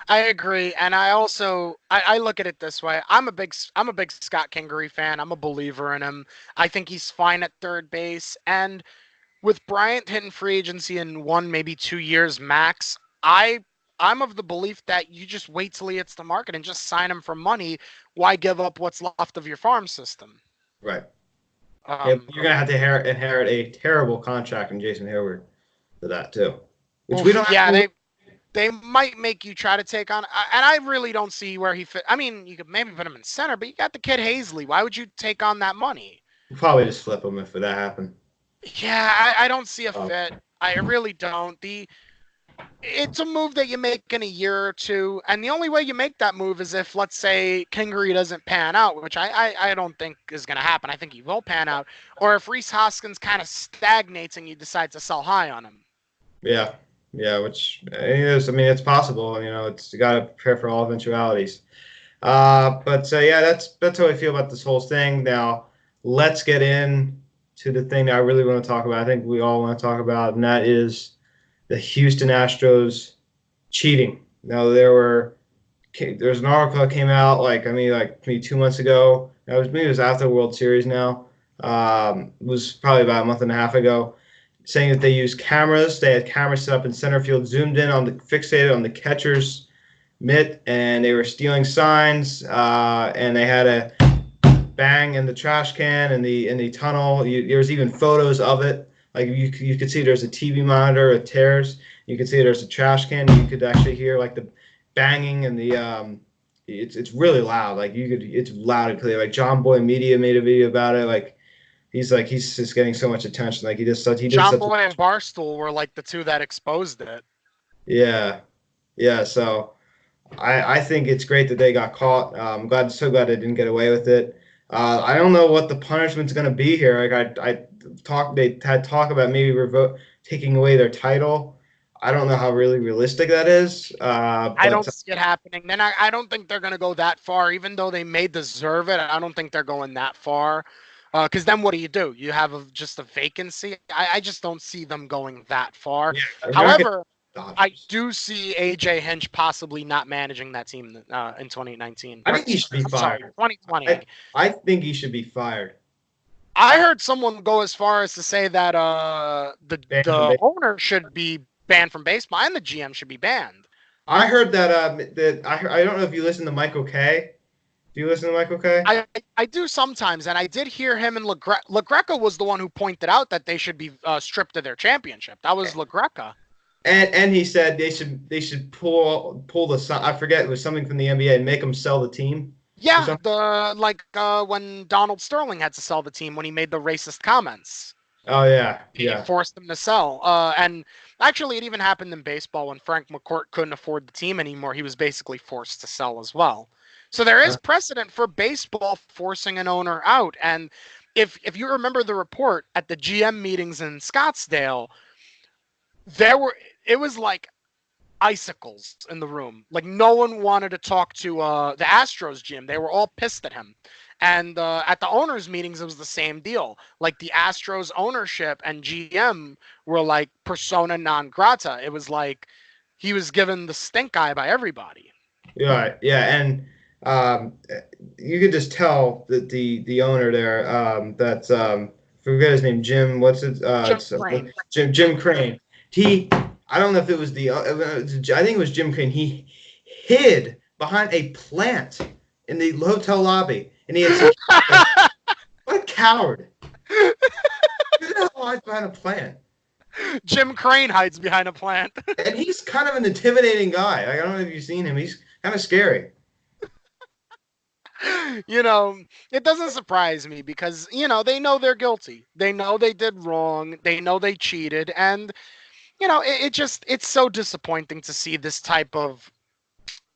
I agree, and I also I look at it this way. I'm a big Scott Kingery fan. I'm a believer in him. I think he's fine at third base, and with Bryant hitting free agency in 1 maybe 2 years max, I'm of the belief that you just wait till he hits the market and just sign him for money. Why give up what's left of your farm system? Right. Yeah, Um, you're gonna have to inherit a terrible contract from Jason Hayward for that too, which we oof, don't yeah, have. they might make you try to take on, and I really don't see where he fit. I mean, you could maybe put him in center, but you got the kid Hazley. Why would you take on that money? We'll probably just flip him if that happened. Yeah, I don't see a Um, fit. I really don't. It's a move that you make in a year or two, and the only way you make that move is if, let's say, Kingery doesn't pan out, which I don't think is going to happen. I think he will pan out, or if Rhys Hoskins kind of stagnates and you decide to sell high on him. yeah, yeah, which is, I mean, it's possible. It's you got to prepare for all eventualities. Yeah, that's how I feel about this whole thing. Now, let's get in to the thing that I really want to talk about. I think we all want to talk about, and that is the Houston Astros cheating. Now, there's an article that came out like maybe 2 months ago. Maybe it was after the World Series now. It was probably about a month and a half ago, saying that they used cameras. They had cameras set up in center field, zoomed in fixated on the catcher's mitt, and they were stealing signs. And they had a bang in the trash can in the tunnel. There's even photos of it. Like you could see there's a TV monitor, it tears. You could see there's a trash can. You could actually hear like the banging and the it's really loud. It's loud and clear. Like John Boy Media made a video about it. He's just getting so much attention. Like he did such John Boy and Barstool were like the two that exposed it. Yeah, yeah. So I think it's great that they got caught. So glad they didn't get away with it. I don't know what the punishment's going to be here. They had talk about maybe taking away their title. I don't know how really realistic that is. I don't see it happening. Then I don't think they're going to go that far, even though they may deserve it. I don't think they're going that far. Because then what do? You have just a vacancy. I just don't see them going that far. Yeah, However, I do see AJ Hinch possibly not managing that team in 2019. I think he should be fired. 2020. I think he should be fired. I heard someone go as far as to say that the owner should be banned from baseball, and the GM should be banned. I heard that I don't know if you listen to Michael K. Do you listen to Michael K? I do sometimes, and I did hear him and LaGreca was the one who pointed out that they should be stripped of their championship. That was LaGreca. And he said they should pull the, I forget, it was something from the NBA, and make them sell the team. Yeah, when Donald Sterling had to sell the team when he made the racist comments. Oh yeah, He forced them to sell. And actually, it even happened in baseball when Frank McCourt couldn't afford the team anymore. He was basically forced to sell as well. So there is precedent for baseball forcing an owner out. And if you remember the report at the GM meetings in Scottsdale, it was like icicles in the room. Like no one wanted to talk to the Astros GM. They were all pissed at him. And at the owners' meetings, it was the same deal. Like the Astros ownership and GM were like persona non grata. It was like he was given the stink eye by everybody. Yeah, and you could just tell that the owner there, forget his name, Jim. What's it? Crane. Jim Crane. I don't know if it was I think it was Jim Crane. He hid behind a plant in the hotel lobby, and he had what a coward! Who the hell hides behind a plant? Jim Crane hides behind a plant. And he's kind of an intimidating guy. I don't know if you've seen him. He's kind of scary. It doesn't surprise me because, they know they're guilty. They know they did wrong. They know they cheated. And, it's so disappointing to see this type of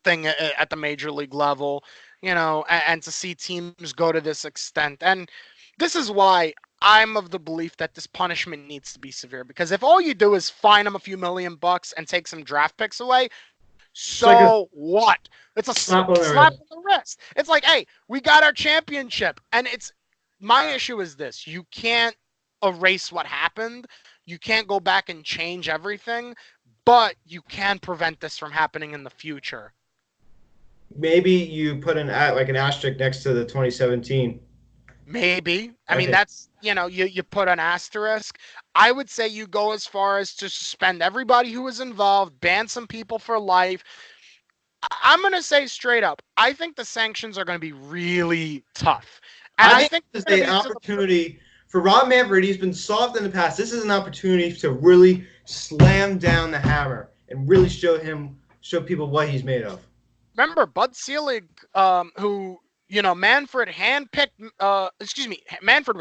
thing at the major league level, and to see teams go to this extent. And this is why I'm of the belief that this punishment needs to be severe, because if all you do is fine them a few $1,000,000 and take some draft picks away, what? It's a slap on the wrist. It's like, hey, we got our championship. And my issue is this. You can't erase what happened. You can't go back and change everything, but you can prevent this from happening in the future. Maybe you put an asterisk next to the 2017. Maybe. I mean, that's, you put an asterisk. I would say you go as far as to suspend everybody who was involved, ban some people for life. I'm going to say straight up, I think the sanctions are going to be really tough. And I think this is an opportunity for Rob Manfred. He's been soft in the past. This is an opportunity to really slam down the hammer and really show people what he's made of. Remember, Bud Selig, who... Manfred was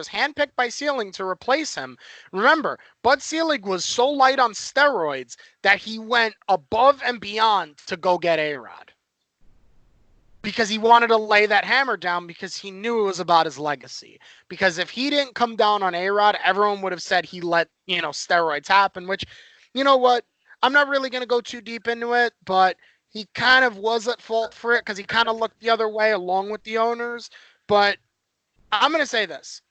handpicked by Selig to replace him. Remember, Bud Selig was so light on steroids that he went above and beyond to go get A-Rod. Because he wanted to lay that hammer down because he knew it was about his legacy. Because if he didn't come down on A-Rod, everyone would have said he let, steroids happen, which, you know what? I'm not really going to go too deep into it, but he kind of was at fault for it because he kind of looked the other way along with the owners. But I'm going to say this.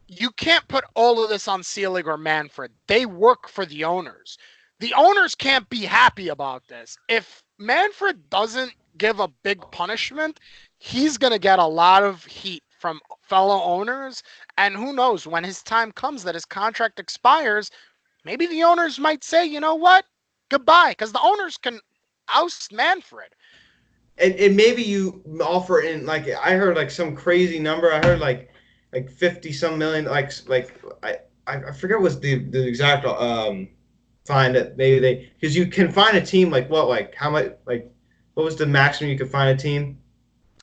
You can't put all of this on Selig or Manfred. They work for the owners. The owners can't be happy about this. If Manfred doesn't give a big punishment, he's going to get a lot of heat from fellow owners. And who knows, when his time comes that his contract expires, maybe the owners might say, you know what? Goodbye. Because the owners can oust Manfred. And maybe you offer in, like, I heard some crazy number. I heard like 50 some million. I forget what's the exact fine that maybe because you can find a team how much, what was the maximum you could find a team?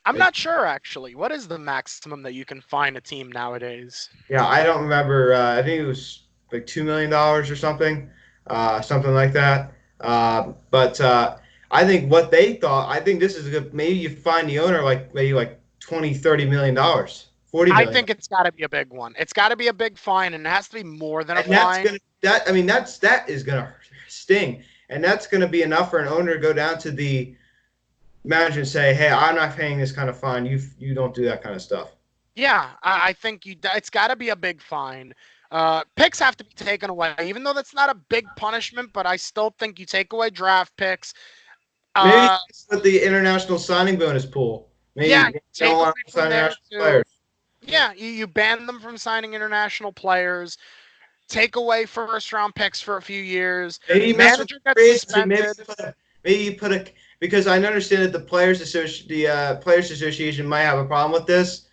I'm not sure actually. What is the maximum that you can find a team nowadays? Yeah, I don't remember. I think it was like $2 million or something like that. But I think what they thought, I think this is good. Maybe you find the owner maybe $20-30 million, $40 million. I think it's got to be a big one. It's got to be a big fine, and it has to be more than a fine. That is gonna sting, and that's gonna be enough for an owner to go down to the manager and say, "Hey, I'm not paying this kind of fine. You don't do that kind of stuff." Yeah, I think it's got to be a big fine. Picks have to be taken away, even though that's not a big punishment. But I still think you take away draft picks. Maybe with the international signing bonus pool. Maybe yeah, you don't want to sign international players. Yeah, you ban them from signing international players. take away first-round picks for a few years. Maybe mess with Manager gets free agency. Maybe suspended. you put a because I understand that the players association might have a problem with this,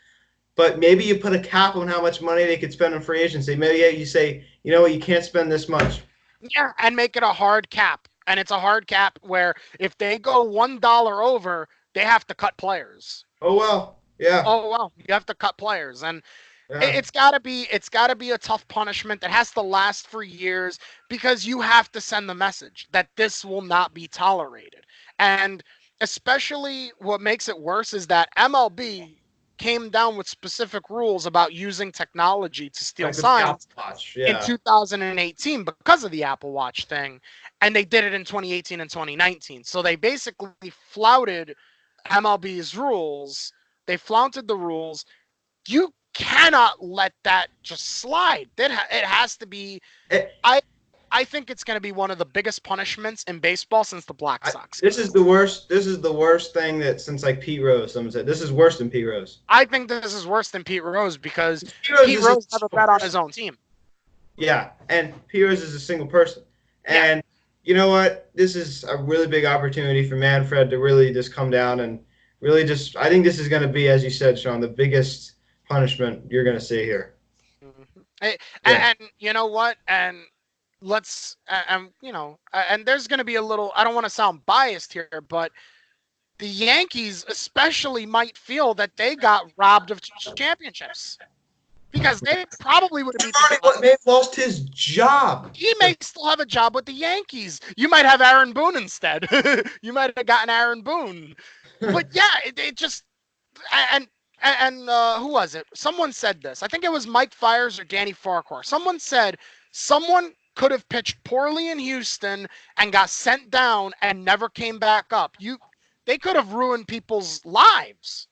but maybe you put a cap on how much money they could spend on free agency. Maybe you say, you know what, you can't spend this much. Yeah, and make it a hard cap. And it's a hard cap where if they go $1 over, they have to cut players. Oh well, yeah, Oh well, you have to cut players, and yeah. it's got to be a tough punishment that has to last for years because you have to send the message that this will not be tolerated. And especially what makes it worse is that MLB came down with specific rules about using technology to steal Like with the Apple signs Watch, in yeah. 2018 because of the Apple Watch thing, and they did it in 2018 and 2019. So they basically flouted MLB's rules. They flaunted the rules. You cannot let that just slide. It has to be. It, I think it's going to be one of the biggest punishments in baseball since the Black Sox. this is the worst. This is the worst thing that since like Pete Rose. Someone said this is worse than Pete Rose. I think this is worse than Pete Rose because Pete Rose never bet on his own team. Yeah, and Pete Rose is a single person. And you know what? This is a really big opportunity for Manfred to really just come down and really just. I think this is going to be, as you said, Sean, the biggest punishment you're going to see here. Mm-hmm. And you know what? And let's and there's going to be a little. I don't want to sound biased here, but the Yankees especially might feel that they got robbed of championships because they probably would have beat the May have lost his job. He may still have a job with the Yankees. You might have Aaron Boone instead. You might have gotten Aaron Boone. But yeah, it just and who was it? Someone said this. I think it was Mike Fiers or Danny Farquhar. Someone said someone could have pitched poorly in Houston and got sent down and never came back up. They could have ruined people's lives.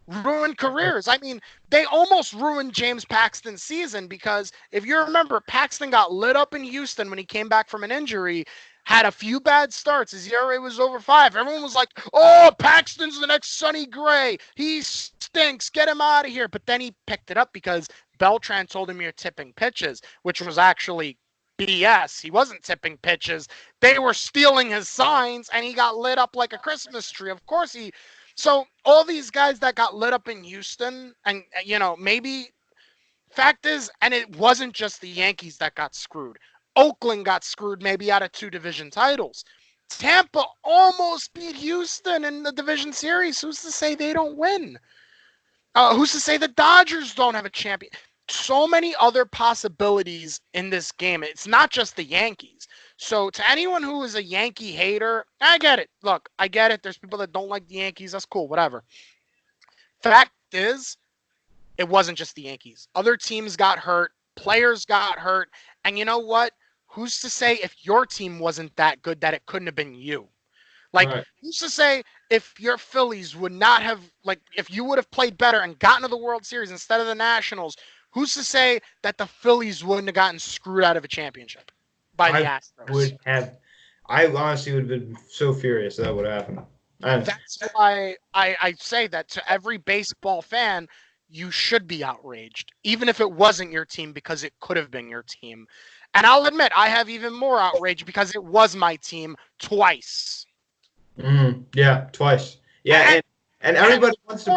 Ruined careers. I mean, they almost ruined James Paxton's season because if you remember, Paxton got lit up in Houston when he came back from an injury, had a few bad starts. His ERA was over 5. Everyone was like, oh, Paxton's the next Sonny Gray. He stinks. Get him out of here. But then he picked it up because Beltran told him you're tipping pitches, which was actually BS. He wasn't tipping pitches. They were stealing his signs, and he got lit up like a Christmas tree. Of course he... So all these guys that got lit up in Houston, and maybe fact is, and it wasn't just the Yankees that got screwed. Oakland got screwed maybe out of 2 division titles. Tampa almost beat Houston in the division series. Who's to say they don't win? Who's to say the Dodgers don't have a champion? So many other possibilities in this game. It's not just the Yankees. So to anyone who is a Yankee hater, I get it. Look, I get it. There's people that don't like the Yankees. That's cool. Whatever. Fact is, it wasn't just the Yankees. Other teams got hurt. Players got hurt. And you know what? Who's to say if your team wasn't that good that it couldn't have been you? Like, right. Who's to say if your Phillies would not have, if you would have played better and gotten to the World Series instead of the Nationals, who's to say that the Phillies wouldn't have gotten screwed out of a championship by the Astros? I honestly would have been so furious that would happen. That's why I say that to every baseball fan, you should be outraged, even if it wasn't your team, because it could have been your team. And I'll admit, I have even more outrage because it was my team twice. Yeah, twice. Yeah, and everybody wants to...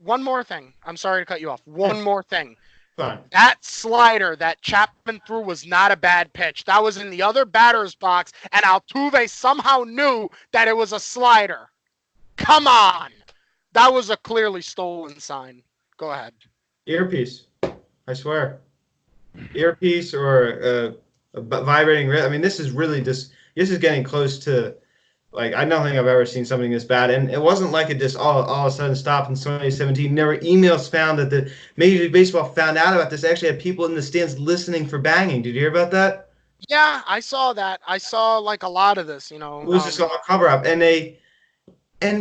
One more thing. I'm sorry to cut you off. One more thing. Fine. That slider that Chapman threw was not a bad pitch. That was in the other batter's box, and Altuve somehow knew that it was a slider. Come on. That was a clearly stolen sign. Go ahead. Earpiece. I swear. Earpiece or a vibrating... I mean, this is really just... This is getting close to... I don't think I've ever seen something this bad. And it wasn't like it just all of a sudden stopped in 2017. There were emails found that the Major League Baseball found out about this. They actually had people in the stands listening for banging. Did you hear about that? Yeah, I saw that. I saw a lot of this, It was just all a cover-up. And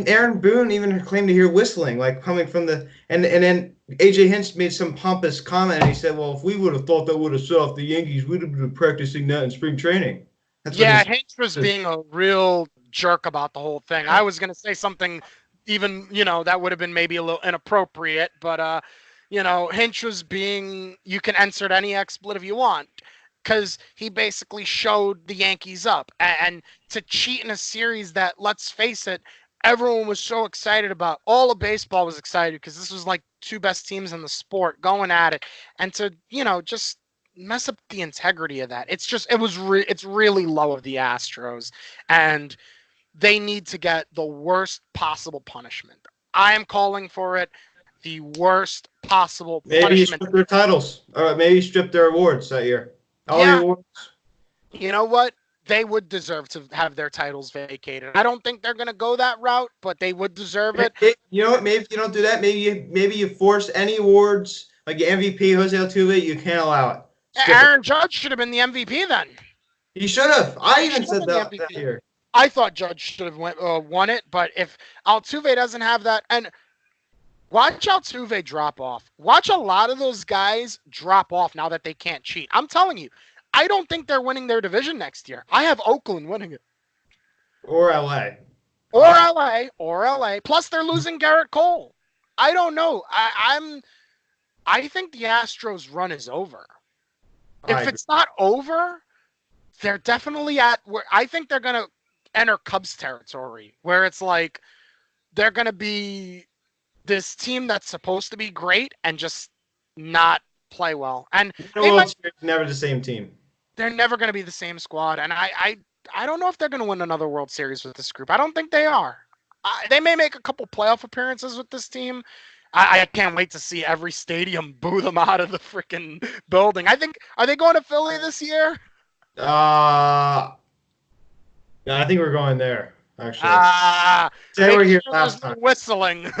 Aaron Boone even claimed to hear whistling, coming from the... And then A.J. Hinch made some pompous comment, and he said, well, if we would have thought that would have set off the Yankees, we'd have been practicing that in spring training. Hinch was being a real jerk about the whole thing. I was going to say something even, that would have been maybe a little inappropriate, but Hinch was you can insert any expletive you want because he basically showed the Yankees up. And to cheat in a series that, let's face it, everyone was so excited about. All of baseball was excited because this was like two best teams in the sport going at it. And to, just mess up the integrity of that. It's really low of the Astros. And they need to get the worst possible punishment. I am calling for it. The worst possible Maybe you punishment. strip their titles, or maybe you strip their awards that year. All the Yeah, awards. you know what? They would deserve to have their titles vacated. I don't think they're going to go that route, but they would deserve it. You know what? Maybe if you don't do that, maybe you force any awards like your MVP, Jose Altuve, you can't allow it. Skip it. Aaron Judge should have been the MVP then. He should have. I He even should have said been the that MVP. year. I thought Judge should have won it, but if Altuve doesn't have that, and watch Altuve drop off. Watch a lot of those guys drop off now that they can't cheat. I'm telling you, I don't think they're winning their division next year. I have Oakland winning it. Or LA. Or LA. Plus they're losing Garrett Cole. I don't know. I think the Astros run is over. If it's not over, they're definitely at where I think they're gonna enter Cubs territory, where it's like they're gonna be this team that's supposed to be great and just not play well. And Never the same team. They're never going to be the same squad. And I don't know if they're going to win another World Series with this group. I don't think they are. They may make a couple playoff appearances with this team. I can't wait to see every stadium boo them out of the freaking building. Are they going to Philly this year? I think we're going there, actually. They were here last time. Whistling.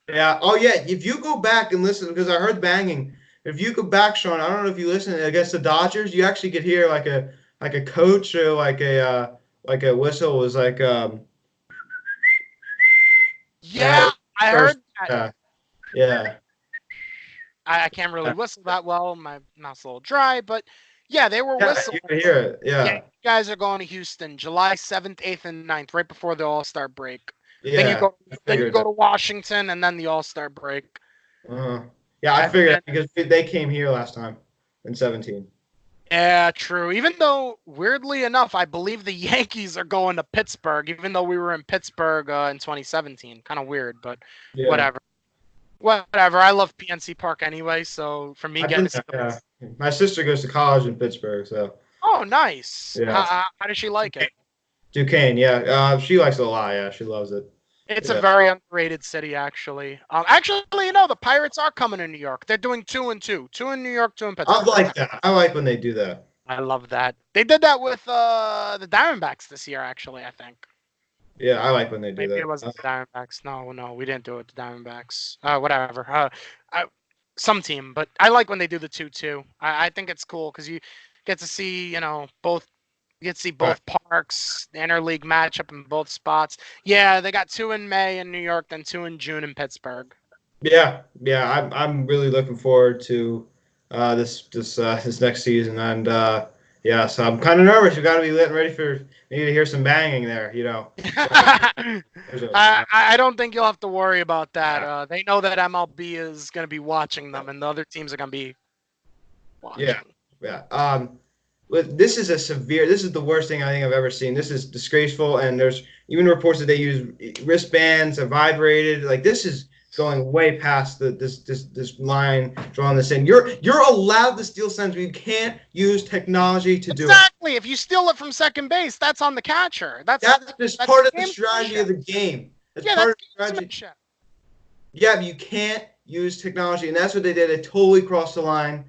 Yeah. Oh, yeah. If you go back and listen, because I heard banging. If you go back, Sean, I don't know if you listen against the Dodgers, you actually could hear like a coach or like a whistle was like yeah, I heard that. Yeah. I can't really whistle that well. My mouth's a little dry, but yeah, they were whistling. You can hear it. Yeah. You guys are going to Houston July 7th, 8th, and 9th, right before the All-Star break. Yeah. Then you go to Washington and then the All-Star break. Yeah, I figured that because they came here last time in 17. Yeah, true. Even though, weirdly enough, I believe the Yankees are going to Pittsburgh, even though we were in Pittsburgh in 2017. Kind of weird, but whatever. Whatever. I love PNC Park anyway, so for me getting to my sister goes to college in Pittsburgh, so. Oh, nice. Yeah. How does she like it? Duquesne, yeah. She likes it a lot, yeah. She loves it. It's a very underrated city, actually. The Pirates are coming to New York. They're doing 2 and 2. 2 in New York, 2 in Pittsburgh. I like that. I like when they do that. I love that. They did that with the Diamondbacks this year, actually, I think. Yeah, I like when they do that. Maybe it wasn't the Diamondbacks. No, we didn't do it with the Diamondbacks. Whatever. Some team, but I like when they do the 2-2. I think it's cool because you get to see, both. You get to see both parks, the interleague matchup in both spots. Yeah, they got 2 in May in New York, then 2 in June in Pittsburgh. Yeah. I'm really looking forward to this next season, and so I'm kind of nervous. You got to be ready for me to hear some banging there. I don't think you'll have to worry about that. They know that MLB is going to be watching them, and the other teams are going to be watching. Yeah. This is the worst thing I think I've ever seen. This is disgraceful, and there's even reports that they use wristbands, are vibrated. Like, this is going way past this line, drawing this in. You're allowed to steal signs, but you can't use technology to do it. Exactly. If you steal it from second base, that's on the catcher. That's part of the strategy of the game. That's part of the strategy. Yeah, but you can't use technology, and that's what they did. They totally crossed the line.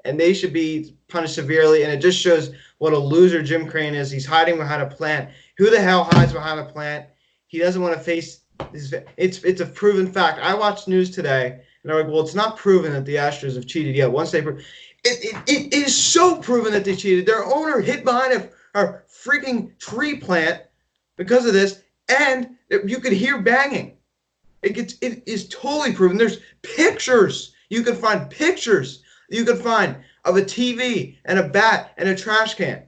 And they should be punished severely. And it just shows what a loser Jim Crane is. He's hiding behind a plant. Who the hell hides behind a plant? He doesn't want to face this. It's a proven fact. I watched news today, and they're like, well, it's not proven that the Astros have cheated yet. Once they it is so proven that they cheated. Their owner hid behind a freaking tree plant because of this, and you could hear banging. It is totally proven. There's pictures. You can find pictures. You could find of a TV and a bat and a trash can.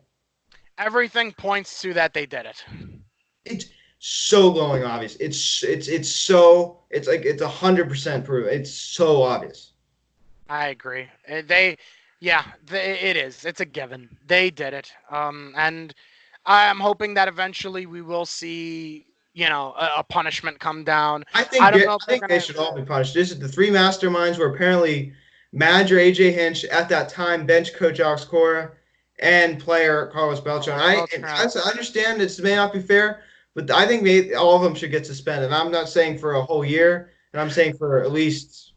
Everything points to that they did it. It's so glowing obvious. It's 100% proven. It's so obvious. I agree. It is. It's a given. They did it. And I'm hoping that eventually we will see, a punishment come down. I don't know if I they're think they gonna. should all be punished. This is the three masterminds were apparently manager AJ Hinch at that time, bench coach Alex Cora, and player Carlos Beltran. I understand this may not be fair, but I think all of them should get suspended. I'm not saying for a whole year, and I'm saying for at least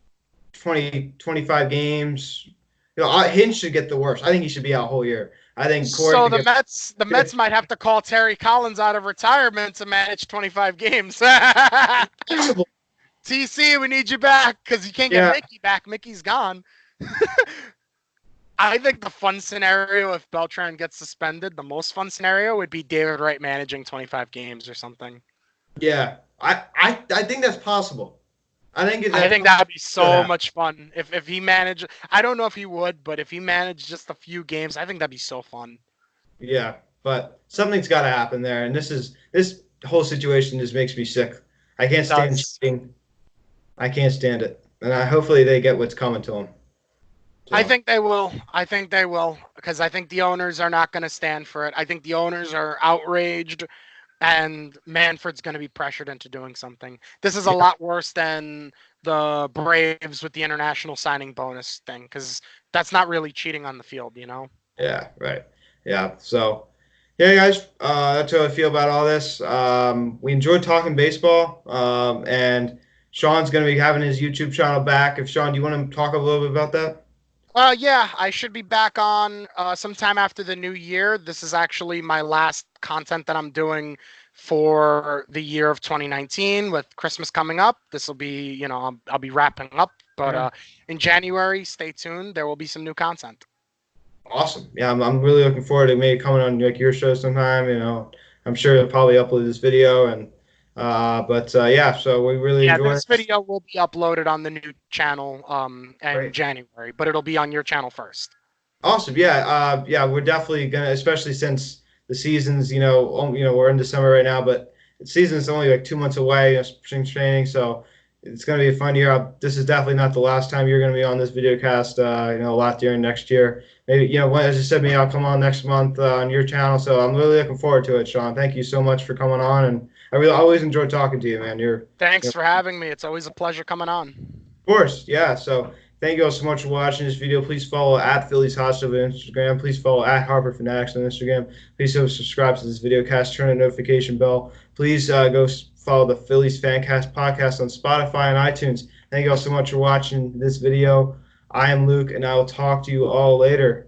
20, 25 games. Hinch should get the worst. I think he should be out a whole year. I think Cora So should the get. Mets might have to call Terry Collins out of retirement to manage 25 games. Possible. TC, we need you back because you can't get Yeah, Mickey back. Mickey's gone. I think the fun scenario if Beltran gets suspended, the most fun scenario would be David Wright managing 25 games or something. yeah. I think that's possible. I think that'd be so much fun if he managed. I don't know if he would, but if he managed just a few games, I think that'd be so fun. Yeah, but something's got to happen there, and this whole situation just makes me sick. I can't stand cheating. I can't stand it, and hopefully they get what's coming to them. So. I think they will. I think they will because I think the owners are not going to stand for it. I think the owners are outraged, and Manfred's going to be pressured into doing something. This is a lot worse than the Braves with the international signing bonus thing because that's not really cheating on the field, Yeah, right. Yeah, so yeah, guys, that's how I feel about all this. We enjoyed talking baseball, and Sean's going to be having his YouTube channel back. If Sean, do you want to talk a little bit about that? Yeah, I should be back on sometime after the new year. This is actually my last content that I'm doing for the year of 2019 with Christmas coming up. This will be, I'll be wrapping up. But in January, stay tuned. There will be some new content. Awesome. Yeah, I'm really looking forward to maybe coming on like your show sometime. I'm sure you'll probably upload this video yeah, so we really enjoy this video will be uploaded on the new channel in January, but it'll be on your channel first. Awesome. Yeah, we're definitely gonna, especially since the season's, we're in December right now, but the season's only like 2 months away, spring training, so it's gonna be a fun year. This is definitely not the last time you're gonna be on this video cast. A lot during next year. Maybe, as you said, maybe I'll come on next month on your channel. So I'm really looking forward to it, Sean. Thank you so much for coming on, and I really always enjoy talking to you, man. Thanks for having me. It's always a pleasure coming on. Of course, yeah. So thank you all so much for watching this video. Please follow at Phillies Hostel on Instagram. Please follow at Harper Fanatics on Instagram. Please subscribe to this video cast. Turn on the notification bell. Please go follow the Phillies Fancast podcast on Spotify and iTunes. Thank you all so much for watching this video. I am Luke, and I will talk to you all later.